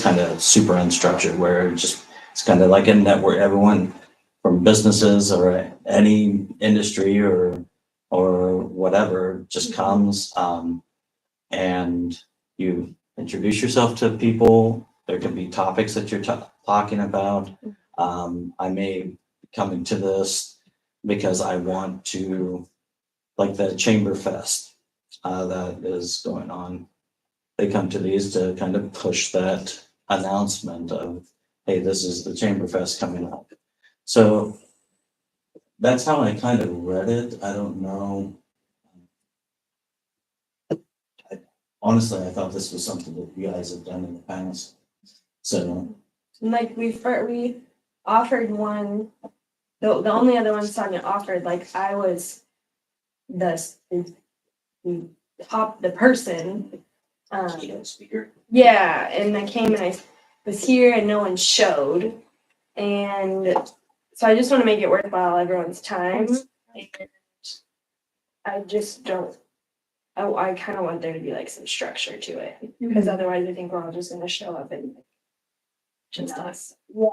kind of super unstructured where it's kind of like a network, everyone from businesses or any industry or whatever just comes, and you introduce yourself to people. There can be topics that you're talking about. I may be coming to this because I want to, like the Chamber Fest that is going on. They come to these to kind of push that announcement of, hey, this is the Chamber Fest coming up. So that's how I kind of read it. I don't know. Honestly, I thought this was something that you guys have done in the past. So, Like we offered one, the only other one Sonia offered, like I was the the person. keynote speaker. Yeah, and I came and I was here and no one showed. And so I just want to make it worthwhile everyone's time. And I just don't, I kind of want there to be like some structure to it. Because otherwise I think we're all just going to show up and Just us. Yeah.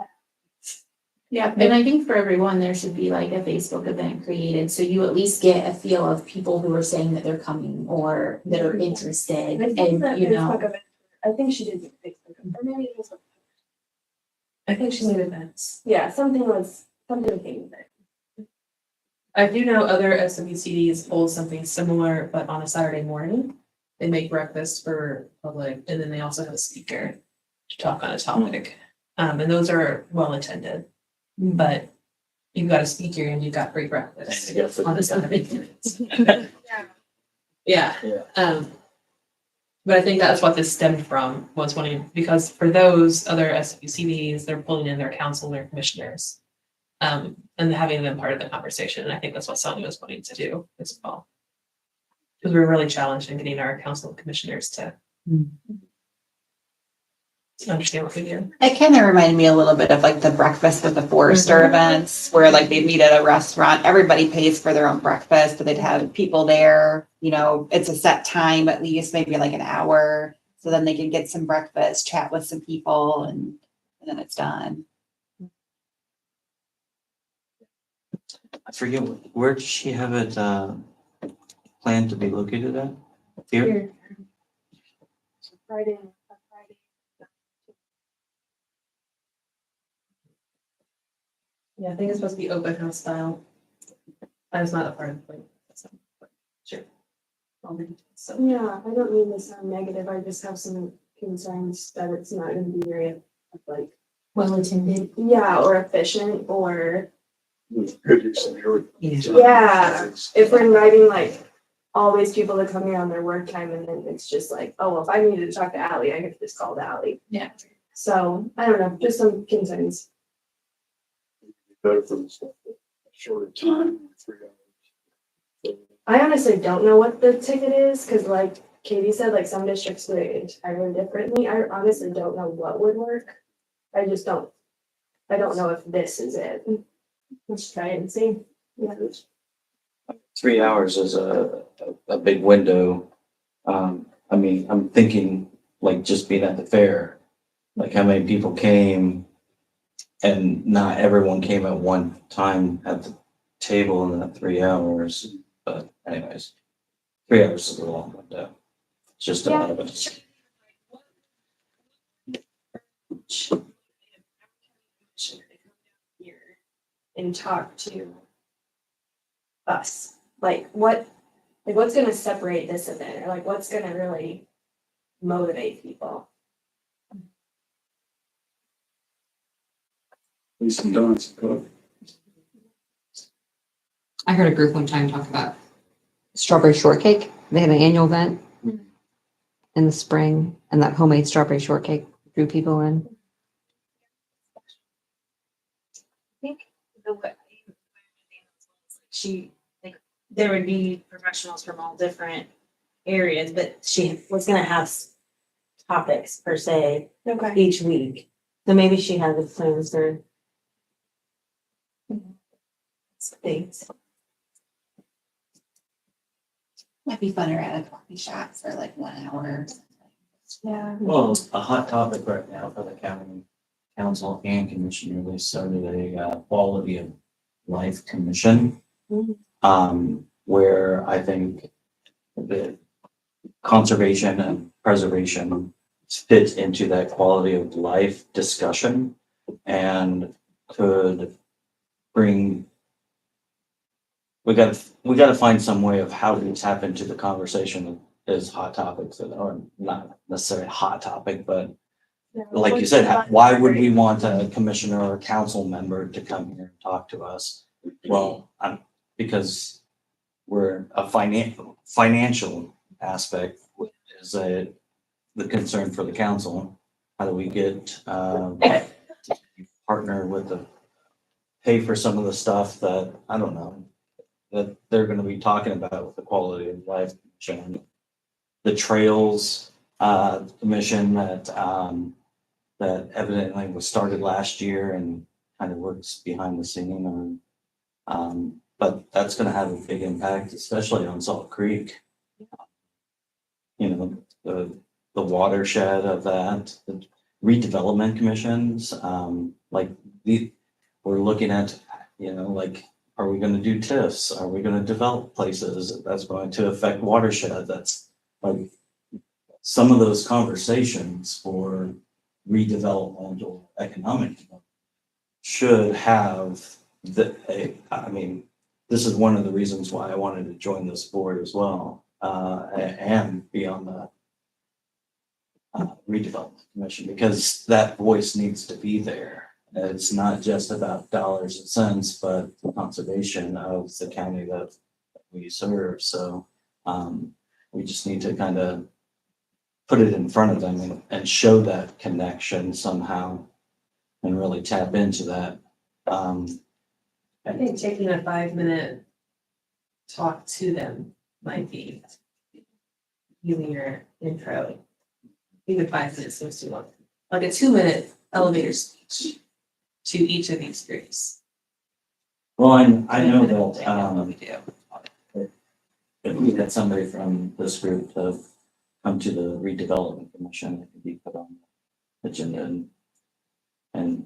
Yeah, and I think for everyone, there should be like a Facebook event created, so you at least get a feel of people who are saying that they're coming or that are interested, I think that and you know. Facebook event, I think she did Facebook, or maybe it was. I think she made events. Yeah, something came with it. I do know other SWCDs hold something similar, but on a Saturday morning. They make breakfast for public, and then they also have a speaker to talk on a topic. And those are well attended, but you've got a speaker and you've got free breakfast on a Saturday. Yeah. Yeah. But I think that's what this stemmed from, was wanting, because for those other SWCDs, they're pulling in their council, their commissioners. And having them part of the conversation, and I think that's what Sonia was wanting to do as well. Because we're really challenged in getting our council and commissioners to understand what we do. It kind of reminded me a little bit of like the breakfast with the Forester events where like they meet at a restaurant, everybody pays for their own breakfast, but they'd have people there, you know, it's a set time, at least maybe like an hour. So then they can get some breakfast, chat with some people and then it's done. I forget, where does she have it, planned to be located at? Here? Friday. Yeah, I think it's supposed to be open house style. I was not a part of the plan. So, but sure. So, Yeah, I don't mean to sound negative, I just have some concerns that it's not gonna be very, like, Well attended. yeah, or efficient, or, Good use of your. yeah, if we're inviting like all these people to come here on their work time, and then it's just like, oh, well, if I needed to talk to Ally, I could just call Ally. Yeah. So, I don't know, just some concerns. Better for the stuff, shorter time, 3 hours. I honestly don't know what the ticket is, cause like Katie said, like some districts do it entirely differently. I honestly don't know what would work. I don't know if this is it. Let's try it and see. Yeah. 3 hours is a big window. I mean, I'm thinking like just being at the fair, like how many people came and not everyone came at one time at the table in that 3 hours. But anyways, 3 hours is a long window. It's just a lot of it. And talk to us, like what's gonna separate this event, or like what's gonna really motivate people. At least some donuts to cook. I heard a group one time talk about strawberry shortcake. They have an annual event in the spring, and that homemade strawberry shortcake drew people in. I think there would be professionals from all different areas, but she was gonna have topics per se Okay. each week. So maybe she has the plans for things. Might be funner at a coffee shop for like 1 hour. Yeah. Well, a hot topic right now for the county council and commissioner, they started a quality of life commission. Where I think the conservation and preservation fits into that quality of life discussion and could bring. We gotta find some way of how to tap into the conversation as hot topics that are not necessarily a hot topic, but like you said, why would we want a commissioner or a council member to come here and talk to us? Well, because we're a financial aspect is the concern for the council. How do we get, to partner with pay for some of the stuff that, I don't know, that they're gonna be talking about with the quality of life commission. The trails, commission that evidently was started last year and kind of works behind the scene but that's gonna have a big impact, especially on Salt Creek. You know, the watershed of that, the redevelopment commissions, we're looking at, you know, like, are we gonna do TIFs? Are we gonna develop places that's going to affect watershed? That's like some of those conversations for redevelopment or economic development should have I mean, this is one of the reasons why I wanted to join this board as well, and be on the redevelopment commission, because that voice needs to be there. It's not just about dollars and cents, but the conservation of the county that we serve. So we just need to kind of put it in front of them and show that connection somehow and really tap into that. I think taking a 5-minute talk to them might be giving your intro. Even 5 minutes seems too long. Like a 2-minute elevator speech to each of these groups. Well, I know that if we had somebody from this group to come to the redevelopment commission, it could be put on the agenda and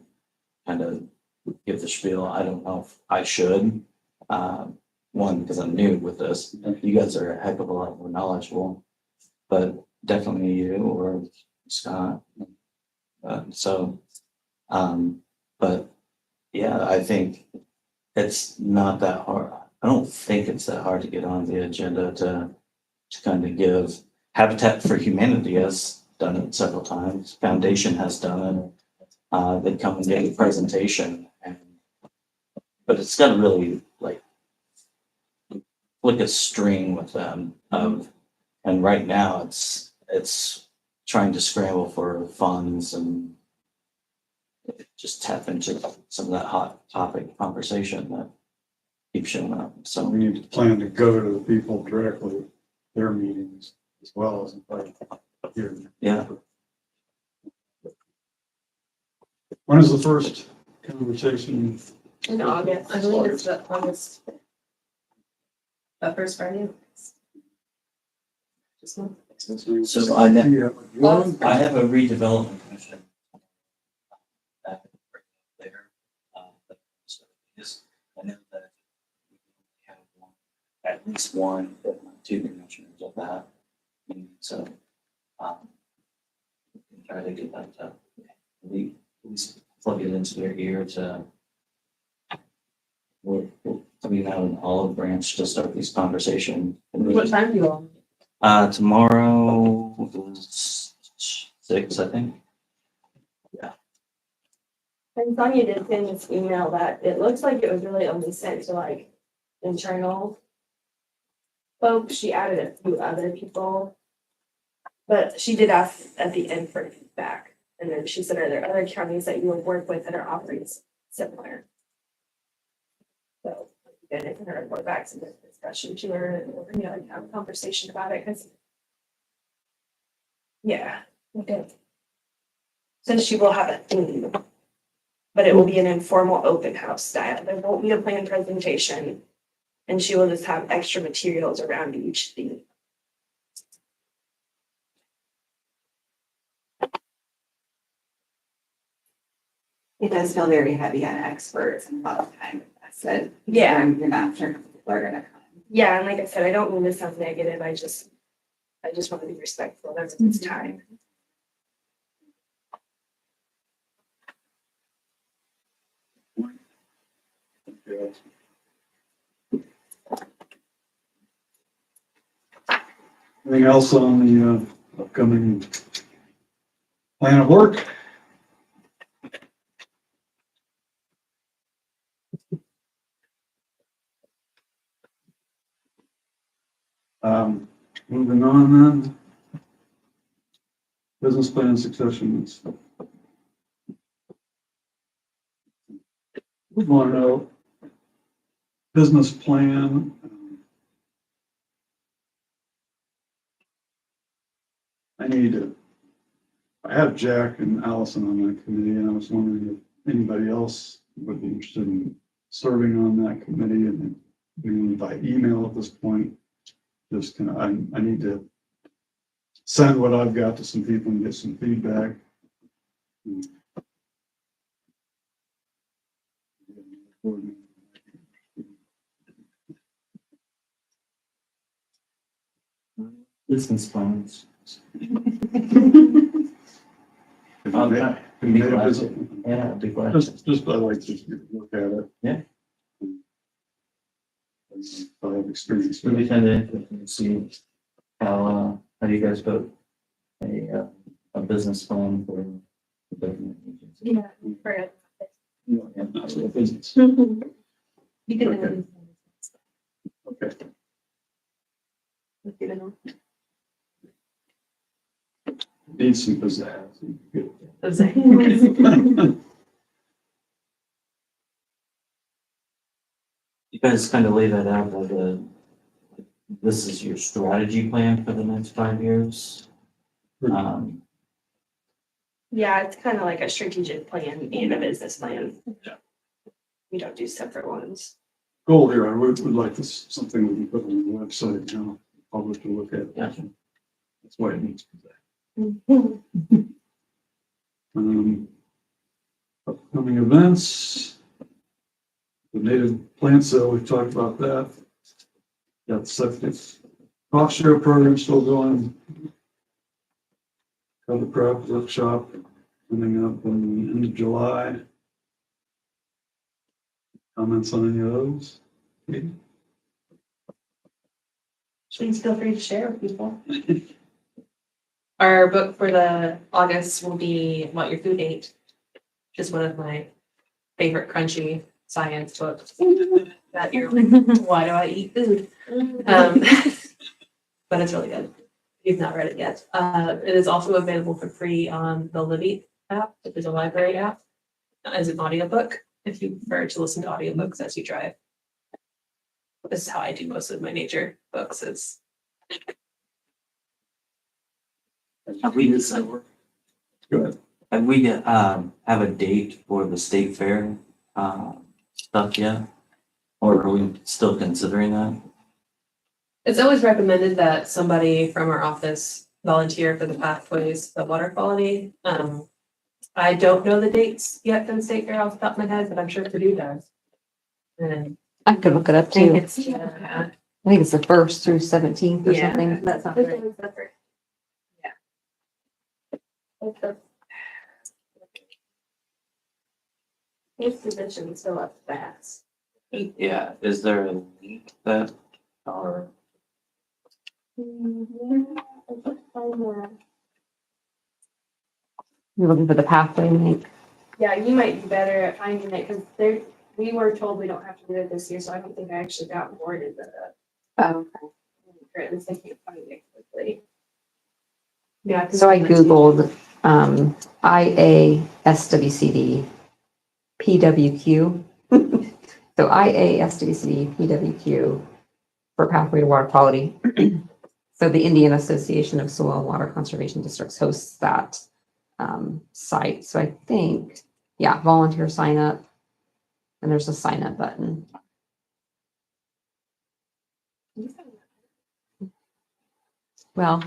kind of give the spiel. I don't know if I should. One, because I'm new with this. You guys are a heck of a lot more knowledgeable, but definitely you or Scott. But yeah, I think it's not that hard. I don't think it's that hard to get on the agenda to kind of give. Habitat for Humanity has done it several times. Foundation has done it. They come and give a presentation, but it's got to really like flick a string with them. And right now it's trying to scramble for funds and just tap into some of that hot topic conversation that keeps showing up. So We need to plan to go to the people directly at their meetings as well as invite here. yeah, When is the first conversation? In August, I believe it's the August. The first Friday. Just one. so I have a redevelopment commission. There. So I know that we have at least one, if not two commissioners of that. And so we can try to get that to at least plug it into their ear to we're coming out an olive branch to start these conversations. What time do you all? Tomorrow is 6, I think. And Sonia did send this email that it looks like it was really only sent to like internal folks. She added a few other people. But she did ask at the end for feedback. And then she said, are there other counties that you would work with that are offering similar? So then it can report back to the discussion to her and we're gonna have a conversation about it because yeah, okay. Since she will have a theme. But it will be an informal open house style. There won't be a planned presentation. And she will just have extra materials around each theme. It does feel very heavy on experts and a lot of time invested. Yeah. You're not sure if people are gonna come. Yeah, and like I said, I don't mean to sound negative. I just want to be respectful of everyone's time. Anything else on the upcoming plan of work? Moving on then. Business plan successions. Monroe. Business plan. I have Jack and Allison on that committee, and I was wondering if anybody else would be interested in serving on that committee, and then by email at this point. Just I need to send what I've got to some people and get some feedback. Business plans. If Oh, you yeah. can make a visit. Yeah, big question. Just I like to look at it. Yeah. I have experience. It'll be kind of interesting to see how do you guys put a business plan for the government agency? Yeah, for it. Yeah, business. You can. Okay. Okay. Need some pizzazz. You guys kind of lay that out as this is your strategy plan for the next 5 years. Yeah, it's kind of like a strategic plan and a business plan. Yeah. We don't do separate ones. Goal here, I would like this, something we can put on the website now, public to look at. Gotcha. That's why it needs pizzazz. Upcoming events. The native plant sale, we've talked about that. Got the Septic Cost Share program still going. Cover prep workshop coming up in the end of July. Comments on any of those? Please feel free to share with people. Our book for the August will be What Your Food Ate, which is one of my favorite crunchy science books. That you're like, why do I eat food? But it's really good. If you've not read it yet. It is also available for free on the Libby app, which is a library app, as an audiobook, if you prefer to listen to audiobooks as you drive. This is how I do most of my nature books is. Have we Go ahead. have we have a date for the state fair stuff yet? Or are we still considering that? It's always recommended that somebody from our office volunteer for the pathways of water quality. I don't know the dates yet for the state fair off the top of my head, but I'm sure Purdue does. And I could look it up I think too. it's, I think it's the 1st through 17th or Yeah. something. That's not right. His positions fill up fast. Yeah, is there a link that or You're looking for the pathway link. Yeah, you might be better at finding it because we were told we don't have to do it this year, so I don't think I actually got bored of the. Oh, Or at least I can't find it quickly. Yeah. So I Googled IA SWCD PWQ. So IA SWCD PWQ for Pathway to Water Quality. So the Indian Association of Soil and Water Conservation Districts hosts that site. So I think, yeah, volunteer sign up. And there's a sign up button. Well,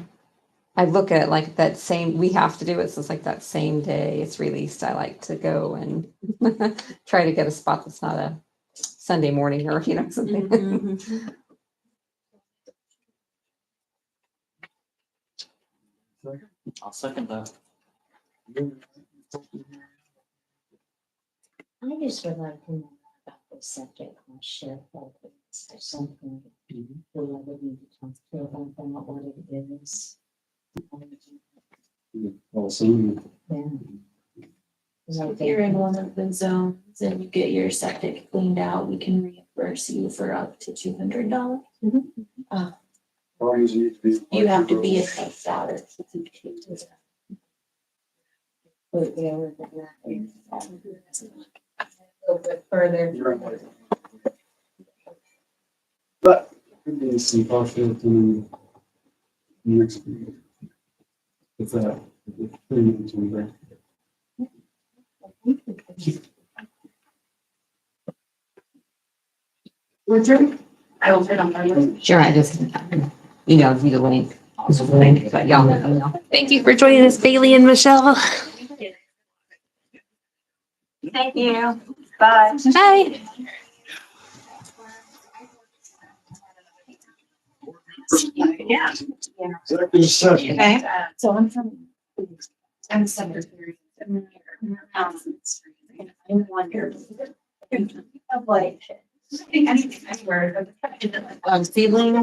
I look at like that same, we have to do it. So it's like that same day it's released. I like to go and try to get a spot that's not a Sunday morning or, you know, something. Mm-hmm. I'll second that. I just would like to know about the Septic Cost Share program. Is there something that I would need to talk to about that, what it is? Awesome. Yeah. So if you're in one of the zones and you get your septic cleaned out, we can reimburse you for up to $200. long as you need to be. You have to be a salary. A little bit further. You're right. But we need some cost share in next week. If that, if 3 minutes will be there. Richard? I will put on my list. Sure, I just emailed you the link. But y'all know. Thank you for joining us, Bailey and Michelle. Thank you. Bye. Bye. Yeah. Executive session. Okay, so I'm secretary. I wonder of like, I think anywhere. Seedling.